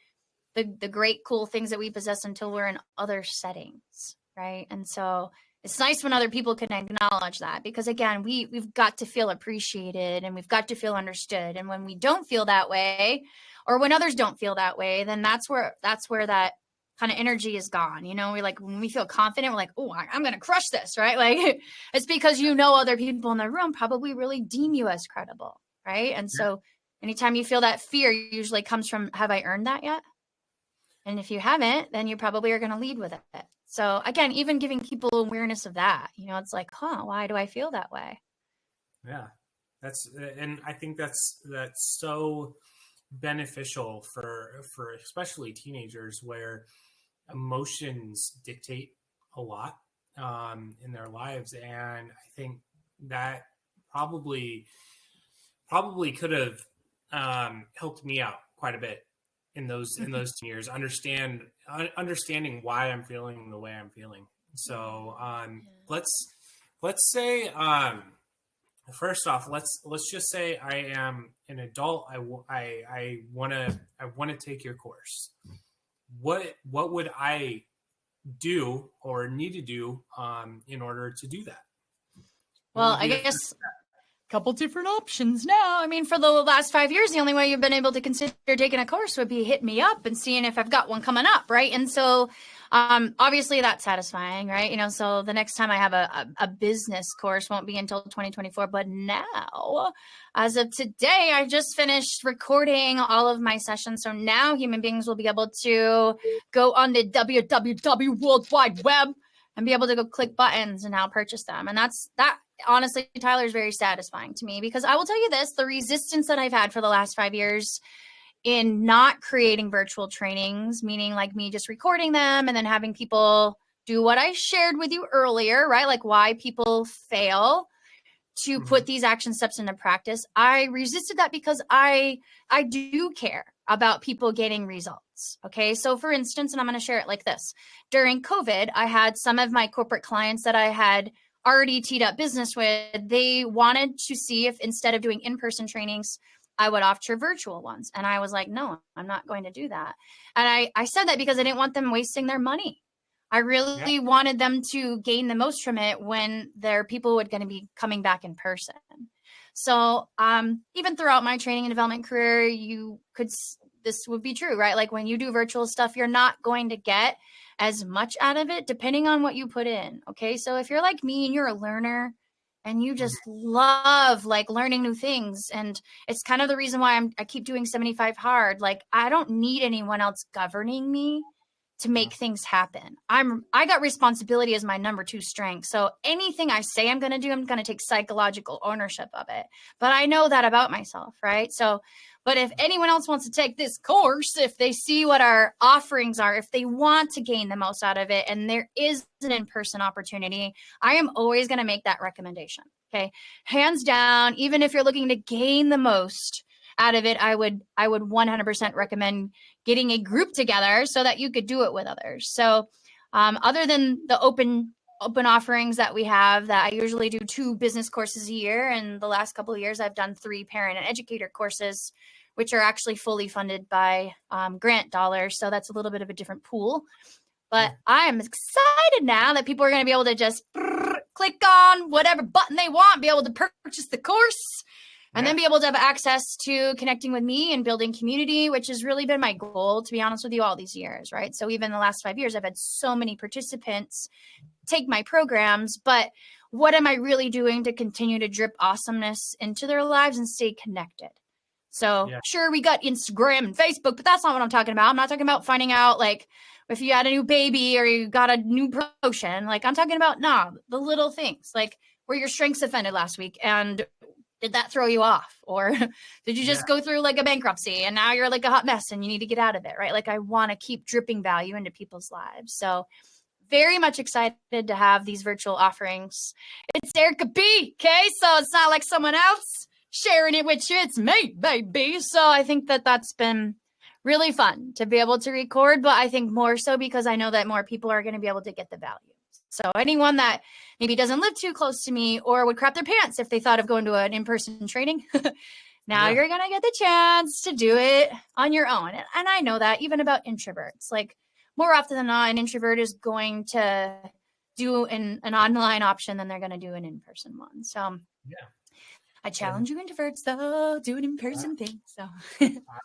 the great, cool things that we possess until we're in other settings, right? And so it's nice when other people can acknowledge that, because again, we've got to feel appreciated and we've got to feel understood. And when we don't feel that way, or when others don't feel that way, then that's where that kind of energy is gone. You know, when we feel confident, we're like, oh, I'm going to crush this, right? Like it's because, other people in the room probably really deem you as credible, right? And so anytime you feel that fear, usually comes from, have I earned that yet? And if you haven't, then you probably are going to lead with it. So again, even giving people awareness of that, it's like, why do I feel that way? Yeah, and I think that's so beneficial for especially teenagers, where emotions dictate a lot in their lives. And I think that probably could have helped me out quite a bit in those years, understanding why I'm feeling the way I'm feeling. So let's say first off, let's just say I am an adult. I want to take your course. What would I do or need to do in order to do that? Well, I guess couple different options now. I mean, for the last 5 years, the only way you've been able to consider taking a course would be hitting me up and seeing if I've got one coming up, right? And so obviously that's satisfying, right? So the next time I have a business course won't be until 2024. But now, as of today, I just finished recording all of my sessions. So now human beings will be able to go on the www World Wide Web and be able to go click buttons and now purchase them. And that honestly, Tyler, is very satisfying to me, because I will tell you this, the resistance that I've had for the last 5 years in not creating virtual trainings, meaning like me just recording them and then having people do what I shared with you earlier, right? Like why people fail to put these action steps into practice. I resisted that because I do care about people getting results. Okay. So for instance, and I'm going to share it like this, during COVID, I had some of my corporate clients that I had already teed up business with. They wanted to see if instead of doing in-person trainings, I would offer virtual ones. And I was like, no, I'm not going to do that. And I said that because I didn't want them wasting their money. I really wanted them to gain the most from it when their people were going to be coming back in person. So even throughout my training and development career, this would be true, right? Like when you do virtual stuff, you're not going to get as much out of it depending on what you put in. Okay. So if you're like me and you're a learner and you just love like learning new things, and it's kind of the reason why I keep doing 75 hard. Like I don't need anyone else governing me to make things happen. I got responsibility as my number 2 strength. So anything I say I'm going to do, I'm going to take psychological ownership of it. But I know that about myself, right? So, but if anyone else wants to take this course, if they see what our offerings are, if they want to gain the most out of it, and there is an in-person opportunity, I am always going to make that recommendation. Okay. Hands down, even if you're looking to gain the most out of it, I would 100% recommend getting a group together so that you could do it with others. So other than the open offerings that we have, that I usually do 2 business courses a year. And the last couple of years, I've done 3 parent and educator courses, which are actually fully funded by grant dollars. So that's a little bit of a different pool. But I'm excited now that people are going to be able to just click on whatever button they want, be able to purchase the course, and then be able to have access to connecting with me and building community, which has really been my goal, to be honest with you, all these years, right? So even the last 5 years, I've had so many participants take my programs, but what am I really doing to continue to drip awesomeness into their lives and stay connected? So sure, we got Instagram and Facebook, but that's not what I'm talking about. I'm not talking about finding out like if you had a new baby or you got a new promotion. Like I'm talking about the little things, like were your strengths offended last week and did that throw you off? Or did you just go through like a bankruptcy and now you're like a hot mess and you need to get out of it, right? Like I want to keep dripping value into people's lives. So very much excited to have these virtual offerings. It's Erica B. Okay. So it's not like someone else sharing it with you. It's me, baby. So I think that that's been really fun to be able to record, but I think more so because I know that more people are going to be able to get the value. So anyone that maybe doesn't live too close to me or would crap their pants if they thought of going to an in-person training, Now you're going to get the chance to do it on your own. And I know that even about introverts, like more often than not, an introvert is going to do an online option than they're going to do an in-person one. So I challenge you introverts though, do an in-person thing. So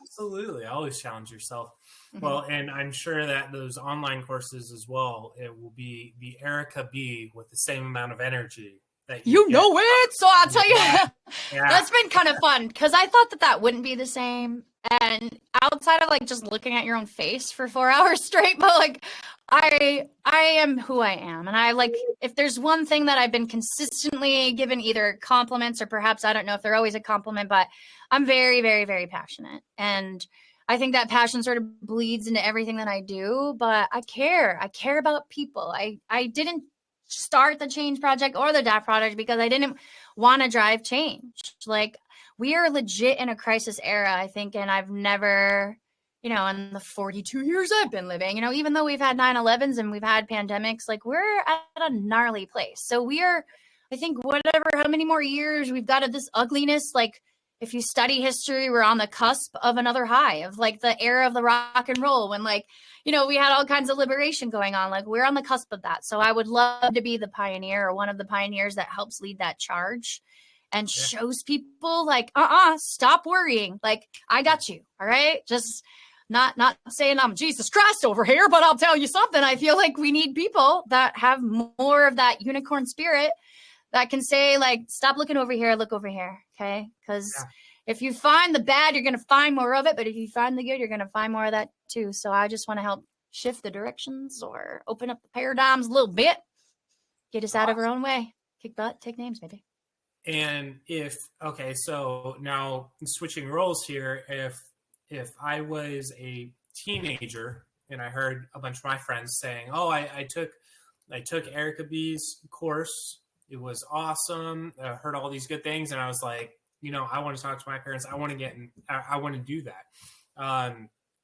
absolutely. I always challenge yourself. Well, and I'm sure that those online courses as well, it will be the Erica B with the same amount of energy that you know it. So I'll tell you, that's been kind of fun because I thought that wouldn't be the same. And outside of like just looking at your own face for 4 hours straight, but like I am who I am. And I like, if there's one thing that I've been consistently given either compliments or perhaps, I don't know if they're always a compliment, but I'm very, very, very passionate. And I think that passion sort of bleeds into everything that I do, but I care about people. I didn't start the Change Project or the DAF Project because I didn't want to drive change. Like we are legit in a crisis era, I think, and I've never, in the 42 years I've been living, even though we've had 9/11s and we've had pandemics, like we're at a gnarly place. So we are, I think, how many more years we've got of this ugliness, like if you study history, we're on the cusp of another high of like the era of the rock and roll when like, we had all kinds of liberation going on. Like we're on the cusp of that. So I would love to be the pioneer or one of the pioneers that helps lead that charge and shows people like, stop worrying. Like I got you. All right. Just not saying I'm Jesus Christ over here, but I'll tell you something. I feel like we need people that have more of that unicorn spirit that can say like, stop looking over here, look over here. Okay. Because if you find the bad, you're going to find more of it. But if you find the good, you're going to find more of that too. So I just want to help shift the directions or open up the paradigms a little bit, get us out of our own way, kick butt, take names, maybe. And so now switching roles here, if I was a teenager and I heard a bunch of my friends saying, oh, I took Erica B's course, it was awesome, I heard all these good things, and I was like, I want to talk to my parents, I want to do that.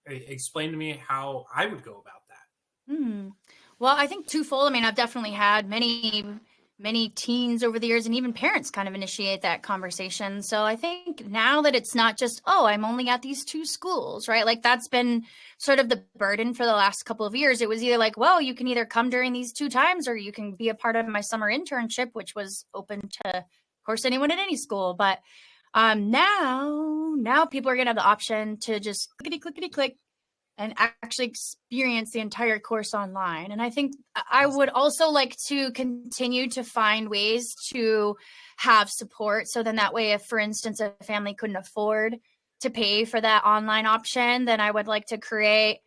Explain to me how I would go about that. Well, I think twofold. I mean, I've definitely had many teens over the years and even parents kind of initiate that conversation. So I think now that it's not just, I'm only at these 2 schools, right? Like that's been sort of the burden for the last couple of years. It was either like, well, you can either come during these 2 times or you can be a part of my summer internship, which was open to, of course, anyone at any school. But now people are going to have the option to just clickety and actually experience the entire course online. And I think I would also like to continue to find ways to have support. So then that way, if, for instance, a family couldn't afford to pay for that online option, then I would like to create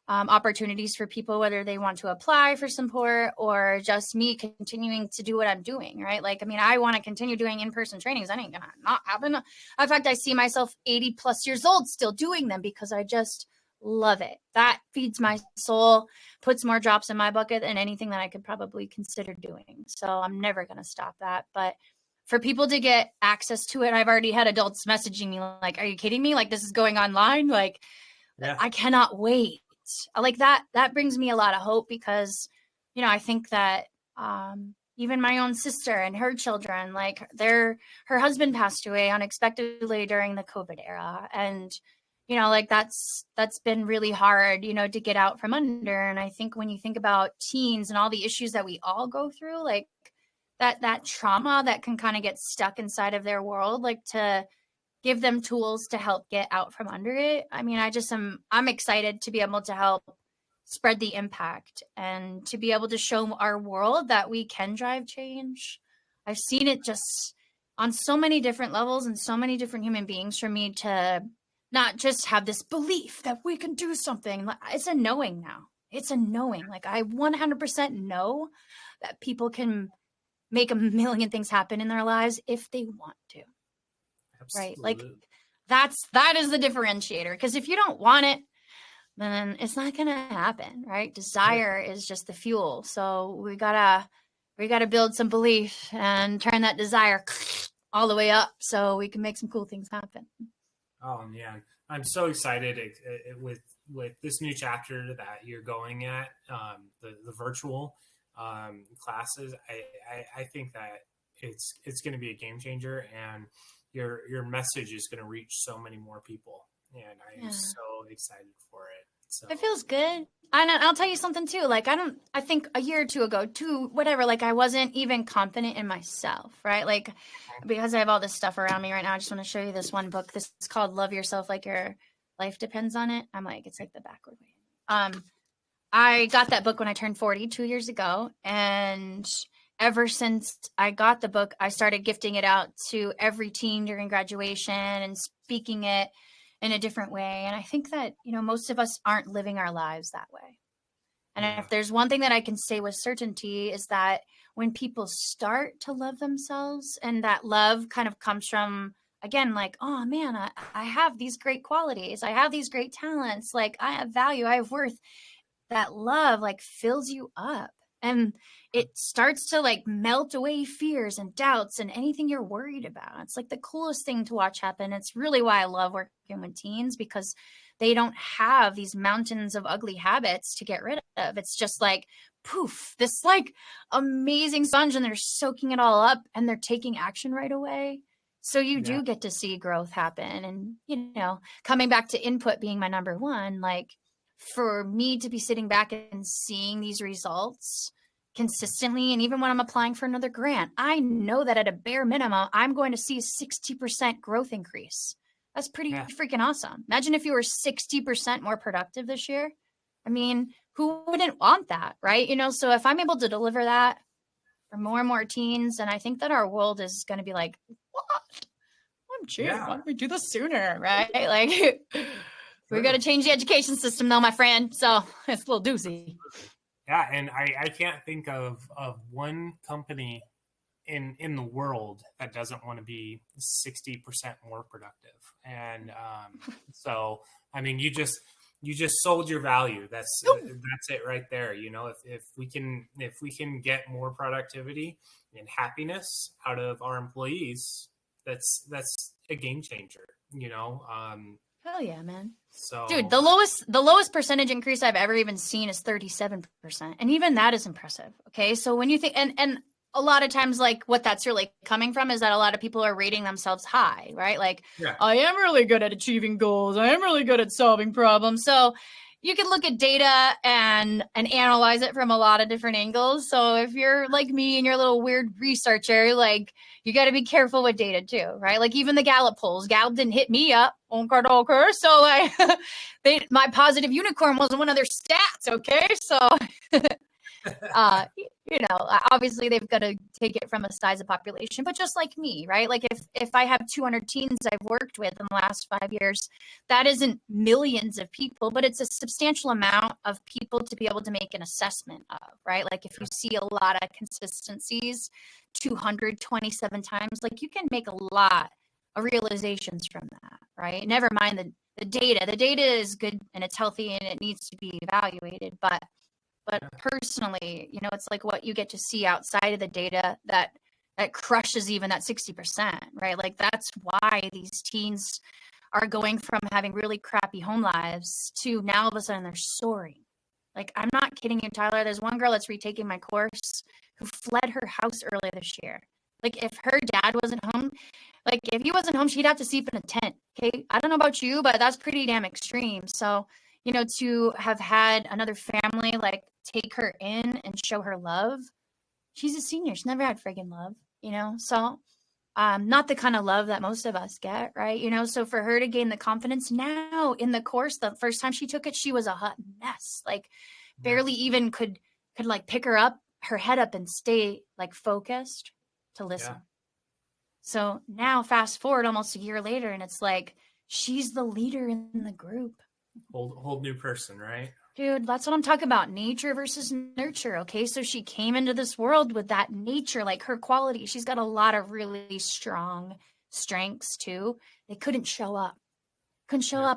opportunities for people, whether they want to apply for support or just me continuing to do what I'm doing, right? Like, I mean, I want to continue doing in-person trainings. That ain't gonna not happen. In fact, I see myself 80 plus years old still doing them because I just love it. That feeds my soul, puts more drops in my bucket than anything that I could probably consider doing. So I'm never going to stop that. But for people to get access to it, I've already had adults messaging me like, are you kidding me? Like this is going online. Like I cannot wait. Like that brings me a lot of hope because, I think that even my own sister and her children, like her husband passed away unexpectedly during the COVID era. And like that's been really hard, to get out from under. And I think when you think about teens and all the issues that we all go through, like that trauma that can kind of get stuck inside of their world, like to give them tools to help get out from under it. I mean, I'm excited to be able to help spread the impact and to be able to show our world that we can drive change. I've seen it just on so many different levels and so many different human beings for me to not just have this belief that we can do something. It's a knowing now. It's a knowing. Like I 100% know that people can make a million things happen in their lives if they want to. Absolutely. Right? Like that is the differentiator. Because if you don't want it, then it's not going to happen, right? Desire is just the fuel. So we gotta build some belief and turn that desire all the way up so we can make some cool things happen. Oh man, I'm so excited with this new chapter that you're going at, the virtual classes. I think that it's going to be a game changer, and your message is going to reach so many more people, and I am so excited for it. So it feels good. And I'll tell you something too. Like, I think a year or two ago, whatever, like I wasn't even confident in myself, right? Like, because I have all this stuff around me right now, I just want to show you this one book. This is called Love Yourself Like Your Life Depends on It. I'm like, it's like the backward way. I got that book when I turned 40 2 years ago. And ever since I got the book, I started gifting it out to every teen during graduation and speaking it in a different way. And I think that, most of us aren't living our lives that way. And if there's one thing that I can say with certainty is that when people start to love themselves, and that love kind of comes from, again, like, oh man, I have these great qualities. I have these great talents. Like, I have value. I have worth. That love like fills you up, and it starts to like melt away fears and doubts and anything you're worried about. It's like the coolest thing to watch happen. It's really why I love working with teens, because they don't have these mountains of ugly habits to get rid of. It's just like poof, this like amazing sponge, and they're soaking it all up and they're taking action right away. So you do get to see growth happen. And coming back to input being my number one, like, for me to be sitting back and seeing these results consistently, and even when I'm applying for another grant, I know that at a bare minimum, I'm going to see a 60% growth increase. That's pretty freaking awesome. Imagine if you were 60% more productive this year. I mean, who wouldn't want that, right? So if I'm able to deliver that for more and more teens, and I think that our world is going to be like, what? Why don't we do this sooner, right? Like, we got to change the education system, though, my friend. So it's a little doozy. Yeah, and I can't think of one company in the world that doesn't want to be 60% more productive. And so, I mean, you just sold your value. That's it right there. If we can get more productivity and happiness out of our employees, that's a game changer. Hell yeah, man. So, dude, the lowest percentage increase I've ever even seen is 37%. And even that is impressive. Okay. So when you think, and a lot of times, like, what that's really coming from is that a lot of people are rating themselves high, right? Like, I am really good at achieving goals. I am really good at solving problems. So you can look at data and analyze it from a lot of different angles. So if you're like me and you're a little weird researcher, like, you got to be careful with data too, right? Like, even the Gallup polls, Gallup didn't hit me up. So like, my positive unicorn wasn't one of their stats. Okay. So, obviously they've got to take it from a size of population, but just like me, right? Like, if I have 200 teens I've worked with in the last 5 years, that isn't millions of people, but it's a substantial amount of people to be able to make an assessment of, right? Like, if you see a lot of consistencies 227 times, like, you can make a lot of realizations from that, right? Never mind the data. The data is good and it's healthy and it needs to be evaluated, but personally, it's like what you get to see outside of the data that crushes even that 60%, right? Like, that's why these teens are going from having really crappy home lives to now all of a sudden they're soaring. Like, I'm not kidding you, Tyler. There's one girl that's retaking my course who fled her house earlier this year. Like, if her dad wasn't home, like, if he wasn't home, she'd have to sleep in a tent. Okay. I don't know about you, but that's pretty damn extreme. So, to have had another family, like, take her in and show her love. She's a senior. She's never had friggin' love, So, not the kind of love that most of us get, right? So for her to gain the confidence now in the course, the first time she took it, she was a hot mess. Like, barely even could like pick her head up and stay like focused to listen. So now fast forward almost a year later, and it's like, she's the leader in the group. Whole new person, right? Dude, that's what I'm talking about. Nature versus nurture. Okay. So she came into this world with that nature, like her quality. She's got a lot of really strong strengths too. They couldn't show up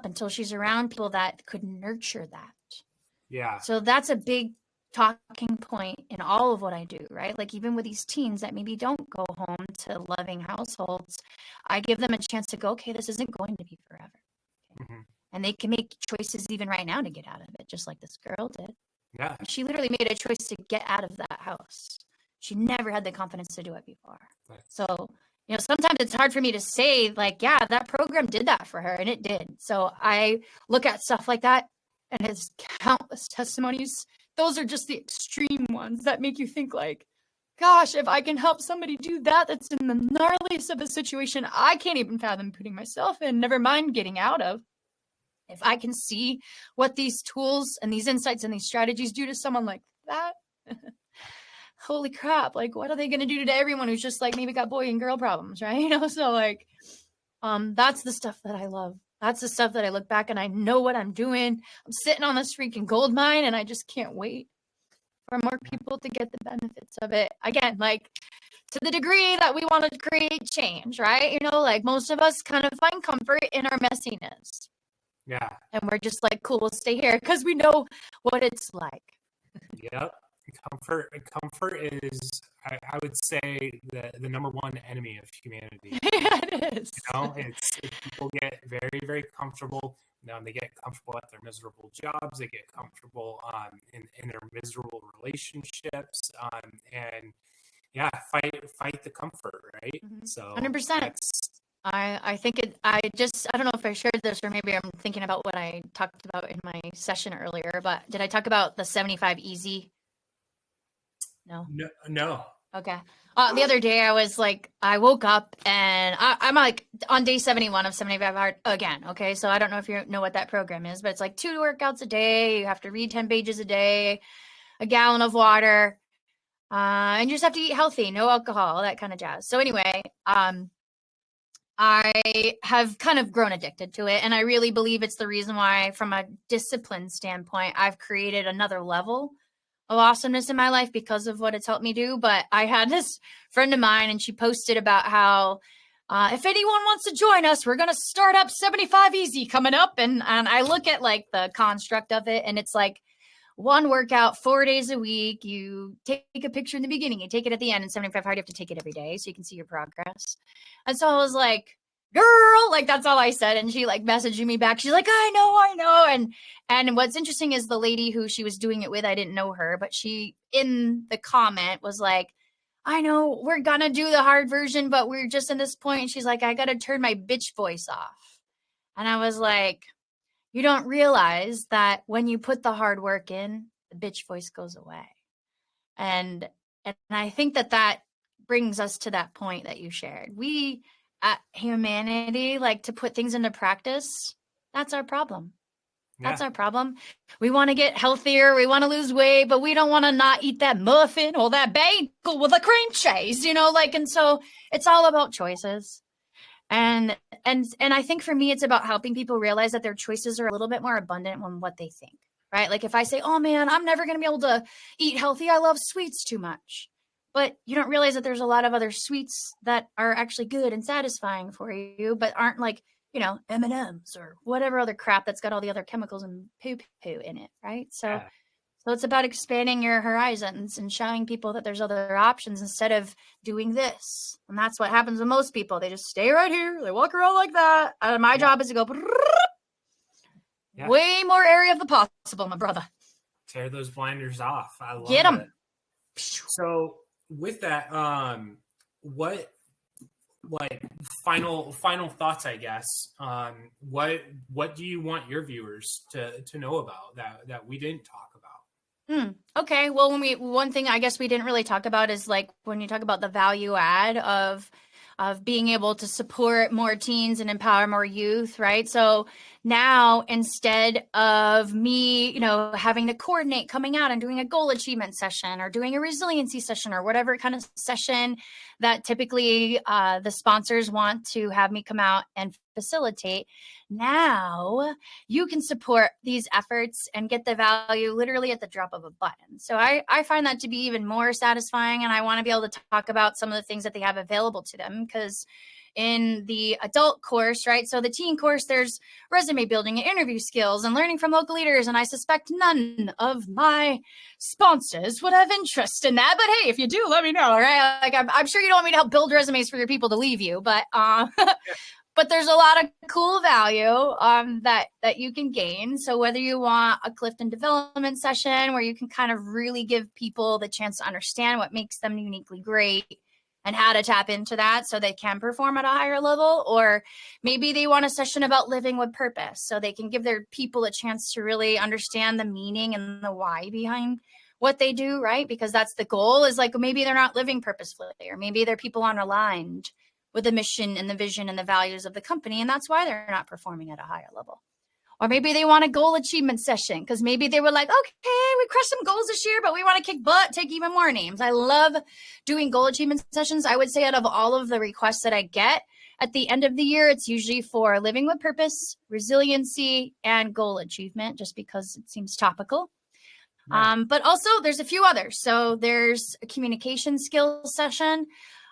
until she's around people that could nurture that. Yeah. So that's a big talking point in all of what I do, right? Like, even with these teens that maybe don't go home to loving households, I give them a chance to go, okay, this isn't going to be forever. Okay? Mm-hmm. And they can make choices even right now to get out of it, just like this girl did. Yeah. She literally made a choice to get out of that house. She never had the confidence to do it before. Right. So, sometimes it's hard for me to say like, yeah, that program did that for her, and it did. So I look at stuff like that, and it's countless testimonies. Those are just the extreme ones that make you think like, gosh, if I can help somebody do that, that's in the gnarliest of a situation I can't even fathom putting myself in, never mind getting out of. If I can see what these tools and these insights and these strategies do to someone like that, holy crap, like what are they going to do to everyone who's just like maybe got boy and girl problems, right? So like, that's the stuff that I love. That's the stuff that I look back and I know what I'm doing. I'm sitting on this freaking gold mine, and I just can't wait for more people to get the benefits of it. Again, like to the degree that we want to create change, right? Like most of us kind of find comfort in our messiness. Yeah. And we're just like, cool, we'll stay here because we know what it's like. Yep. Comfort is, I would say, the number one enemy of humanity. Yeah, it is. It's people get very, very comfortable. They get comfortable at their miserable jobs. They get comfortable in their miserable relationships. And yeah, fight the comfort, right? Mm-hmm. So 100%. I think I don't know if I shared this, or maybe I'm thinking about what I talked about in my session earlier, but did I talk about the 75 easy? No. Okay. The other day I woke up and I'm like on day 71 of 75 hard again. Okay. So I don't know if you know what that program is, but it's like 2 workouts a day. You have to read 10 pages a day, a gallon of water, and you just have to eat healthy, no alcohol, that kind of jazz. So anyway, I have kind of grown addicted to it. And I really believe it's the reason why, from a discipline standpoint, I've created another level of awesomeness in my life because of what it's helped me do. But I had this friend of mine, and she posted about how if anyone wants to join us, we're going to start up 75 easy coming up. And I look at like the construct of it, and it's like one workout 4 days a week. You take a picture in the beginning, you take it at the end, and 75 hard, you have to take it every day so you can see your progress. And so I was like, girl, like that's all I said. And she like messaged me back. She's like, I know. And what's interesting is the lady who she was doing it with, I didn't know her, but she in the comment was like, I know we're gonna do the hard version, but we're just in this point. And she's like, I gotta turn my bitch voice off. And I was like, you don't realize that when you put the hard work in, the bitch voice goes away. And I think that brings us to that point that you shared. We at humanity like to put things into practice. That's our problem. Yeah. That's our problem. We want to get healthier. We want to lose weight, but we don't want to not eat that muffin or that bagel with a cream cheese, and so it's all about choices. And I think for me, it's about helping people realize that their choices are a little bit more abundant than what they think, right? Like if I say, oh man, I'm never going to be able to eat healthy. I love sweets too much. But you don't realize that there's a lot of other sweets that are actually good and satisfying for you, but aren't like, M&Ms or whatever other crap that's got all the other chemicals and poo-poo in it, right? So it's about expanding your horizons and showing people that there's other options instead of doing this. And that's what happens with most people. They just stay right here. They walk around like that. And my job is to go way more area of the possible, my brother. Tear those blinders off. I love Get them. it. So with that, what final thoughts, I guess, what do you want your viewers to know about that we didn't talk about? Okay. Well, one thing I guess we didn't really talk about is like when you talk about the value add of being able to support more teens and empower more youth, right? So now instead of me, having to coordinate coming out and doing a goal achievement session or doing a resiliency session or whatever kind of session that typically the sponsors want to have me come out and facilitate, now you can support these efforts and get the value literally at the drop of a button. So I find that to be even more satisfying, and I want to be able to talk about some of the things that they have available to them, because in the adult course, right? So the teen course, there's resume building and interview skills and learning from local leaders. And I suspect none of my sponsors would have interest in that. But hey, if you do, let me know, right? Like I'm sure you don't want me to help build resumes for your people to leave you, but but there's a lot of cool value that you can gain. So whether you want a Clifton development session where you can kind of really give people the chance to understand what makes them uniquely great, and how to tap into that so they can perform at a higher level. Or maybe they want a session about living with purpose so they can give their people a chance to really understand the meaning and the why behind what they do, right? Because that's the goal, is like maybe they're not living purposefully, or maybe their people aren't aligned with the mission and the vision and the values of the company, and that's why they're not performing at a higher level. Or maybe they want a goal achievement session because maybe they were like, okay, we crushed some goals this year, but we want to kick butt, take even more names. I love doing goal achievement sessions. I would say out of all of the requests that I get at the end of the year, it's usually for living with purpose, resiliency, and goal achievement, just because it seems topical. Yeah. But also there's a few others. So there's a communication skills session.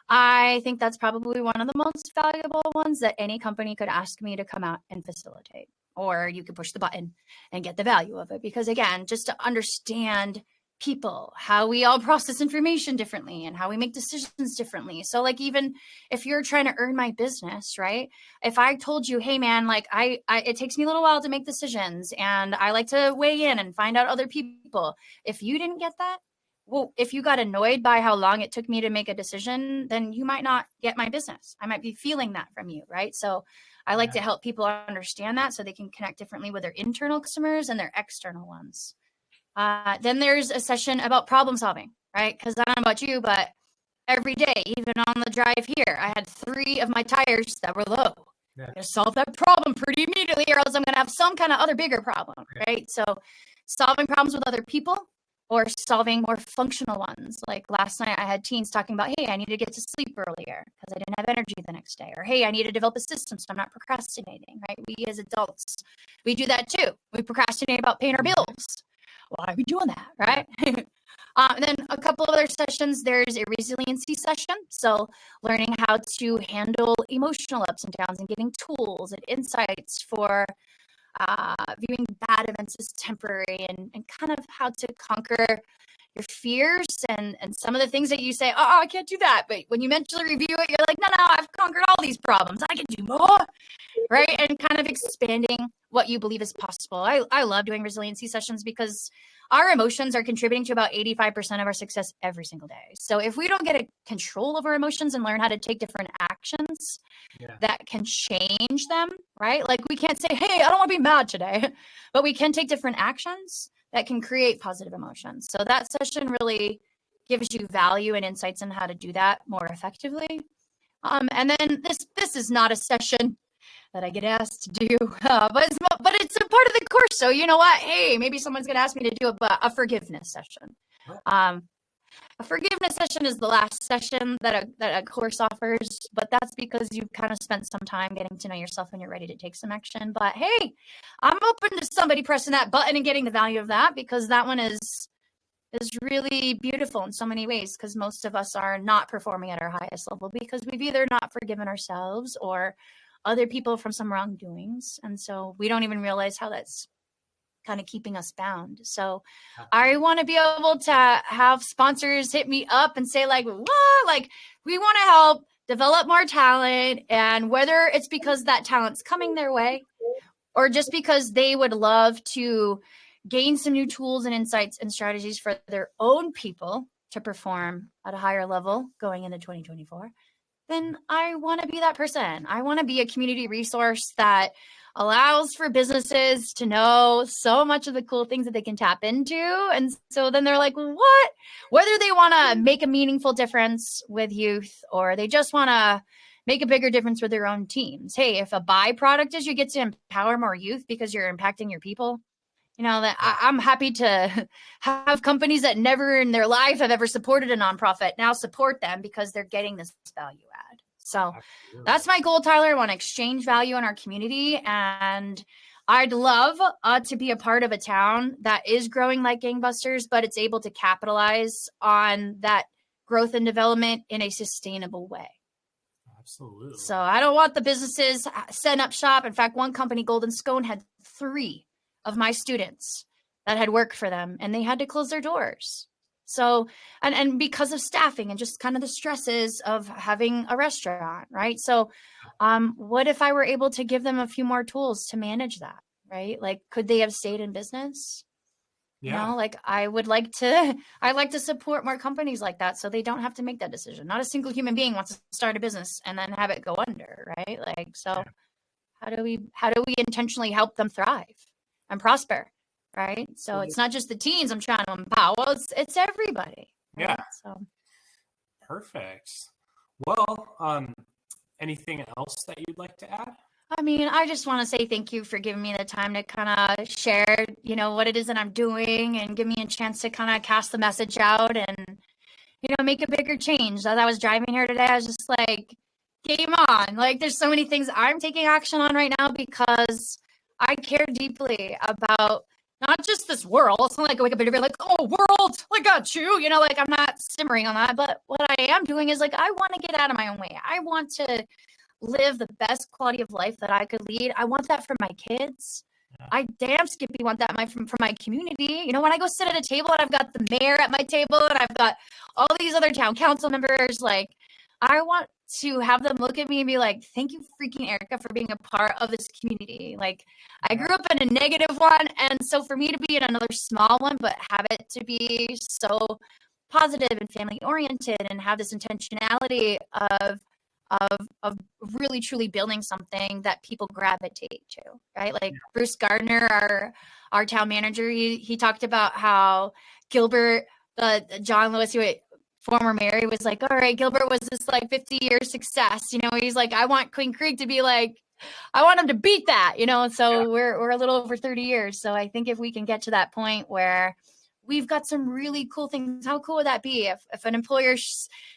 I think that's probably one of the most valuable ones that any company could ask me to come out and facilitate. Or you could push the button and get the value of it. Because again, just to understand people, how we all process information differently and how we make decisions differently. So like, even if you're trying to earn my business, right? If I told you, hey man, like it takes me a little while to make decisions and I like to weigh in and find out other people. If you didn't get that, well, if you got annoyed by how long it took me to make a decision, then you might not get my business. I might be feeling that from you, right? So I like to help people understand that so they can connect differently with their internal customers and their external ones. Then there's a session about problem solving, right? Because I don't know about you, but every day, even on the drive here, I had 3 of my tires that were low. Yeah. I'm going to solve that problem pretty immediately, or else I'm going to have some kind of other bigger problem, right? So solving problems with other people, or solving more functional ones. Like last night I had teens talking about, hey, I need to get to sleep earlier because I didn't have energy the next day. Or, hey, I need to develop a system so I'm not procrastinating, right? We as adults, we do that too. We procrastinate about paying our bills. Why are we doing that, right? And then a couple of other sessions, there's a resiliency session. So learning how to handle emotional ups and downs and getting tools and insights for viewing bad events as temporary, and kind of how to conquer your fears and some of the things that you say, oh, I can't do that. But when you mentally review it, you're like, no, I've conquered all these problems. I can do more, right? And kind of expanding what you believe is possible. I love doing resiliency sessions because our emotions are contributing to about 85% of our success every single day. So if we don't get a control of our emotions and learn how to take different actions that can change them, right? Like we can't say, hey, I don't want to be mad today, but we can take different actions that can create positive emotions. So that session really gives you value and insights on how to do that more effectively. And then this is not a session that I get asked to do, but it's a part of the course. So you know what? Hey, maybe someone's going to ask me to do a forgiveness session. A forgiveness session is the last session that a course offers, but that's because you've kind of spent some time getting to know yourself and you're ready to take some action. But hey, I'm open to somebody pressing that button and getting the value of that, because that one is really beautiful in so many ways, because most of us are not performing at our highest level because we've either not forgiven ourselves or other people from some wrongdoings. And so we don't even realize how that's kind of keeping us bound. So I want to be able to have sponsors hit me up and say like, what? Like, we want to help develop more talent. And whether it's because that talent's coming their way or just because they would love to gain some new tools and insights and strategies for their own people to perform at a higher level going into 2024, then I want to be that person. I want to be a community resource that allows for businesses to know so much of the cool things that they can tap into. And so then they're like, what? Whether they want to make a meaningful difference with youth or they just want to make a bigger difference with their own teams. Hey, if a byproduct is you get to empower more youth because you're impacting your people, you know, that I'm happy to have companies that never in their life have ever supported a nonprofit now support them because they're getting this value add. So that's my goal, Tyler. I want to exchange value in our community. And I'd love to be a part of a town that is growing like gangbusters, but it's able to capitalize on that growth and development in a sustainable way. Absolutely. So I don't want the businesses setting up shop. In fact, one company, Golden Scone, had 3 of my students that had worked for them and they had to close their doors. So, and because of staffing and just kind of the stresses of having a restaurant, right? So, what if I were able to give them a few more tools to manage that, right? Like, could they have stayed in business? Yeah. You know, like I'd like to support more companies like that so they don't have to make that decision. Not a single human being wants to start a business and then have it go under, right? Like, so how do we intentionally help them thrive and prosper, right? So it's not just the teens I'm trying to empower, it's everybody. Right? Yeah. So perfect. Well, anything else that you'd like to add? I mean, I just want to say thank you for giving me the time to kind of share, you know, what it is that I'm doing and give me a chance to kind of cast the message out and, you know, make a bigger change. As I was driving here today, I was just like, game on. Like, there's so many things I'm taking action on right now because I care deeply about not just this world. It's not like I wake up every day like, oh, world, I got you. You know, like I'm not simmering on that. But what I am doing is like, I want to get out of my own way. I want to live the best quality of life that I could lead. I want that for my kids. I damn skippy want that for my community. You know, when I go sit at a table and I've got the mayor at my table and I've got all these other town council members, like I want to have them look at me and be like, thank you freaking Erica for being a part of this community. Like I grew up in a negative one. And so for me to be in another small one, but have it to be so positive and family oriented and have this intentionality of really truly building something that people gravitate to, right? Like Bruce Gardner, our town manager, he talked about how Gilbert, John Lewis, former mayor, was like, all right, Gilbert was this like 50-year success. You know, he's like, I want Queen Creek to be like, I want him to beat that, you know? So we're a little over 30 years. So I think if we can get to that point where we've got some really cool things, how cool would that be if an employer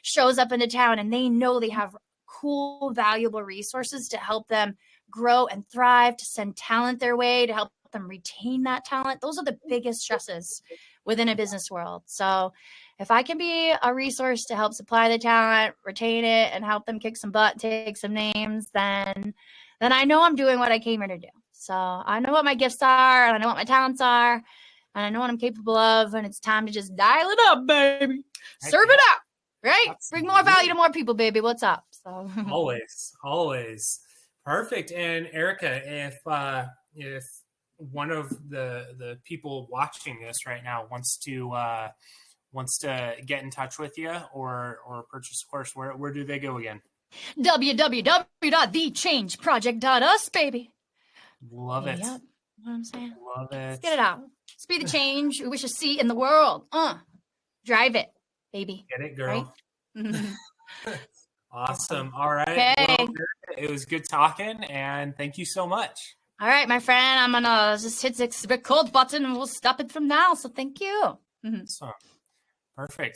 shows up into town and they know they have cool, valuable resources to help them grow and thrive, to send talent their way, to help them retain that talent. Those are the biggest stresses within a business world. So if I can be a resource to help supply the talent, retain it, and help them kick some butt, take some names, then I know I'm doing what I came here to do. So I know what my gifts are, and I know what my talents are, and I know what I'm capable of, and it's time to just dial it up, baby. Serve it up, right? Absolutely. Bring more value to more people, baby. What's up? So always perfect. And Erica, if one of the people watching this right now wants to get in touch with you or purchase a course, where do they go again? www.thechangeproject.us, baby. Love it. Yep. What I'm saying. Love it. Let's get it out. Let's be the change we wish to see in the world. Drive it, baby. Get it, girl. Right? Awesome. All right. Okay. Well, it was good talking, and thank you so much. All right, my friend. I'm gonna just hit the record button, and we'll stop it from now. So thank you. So, perfect.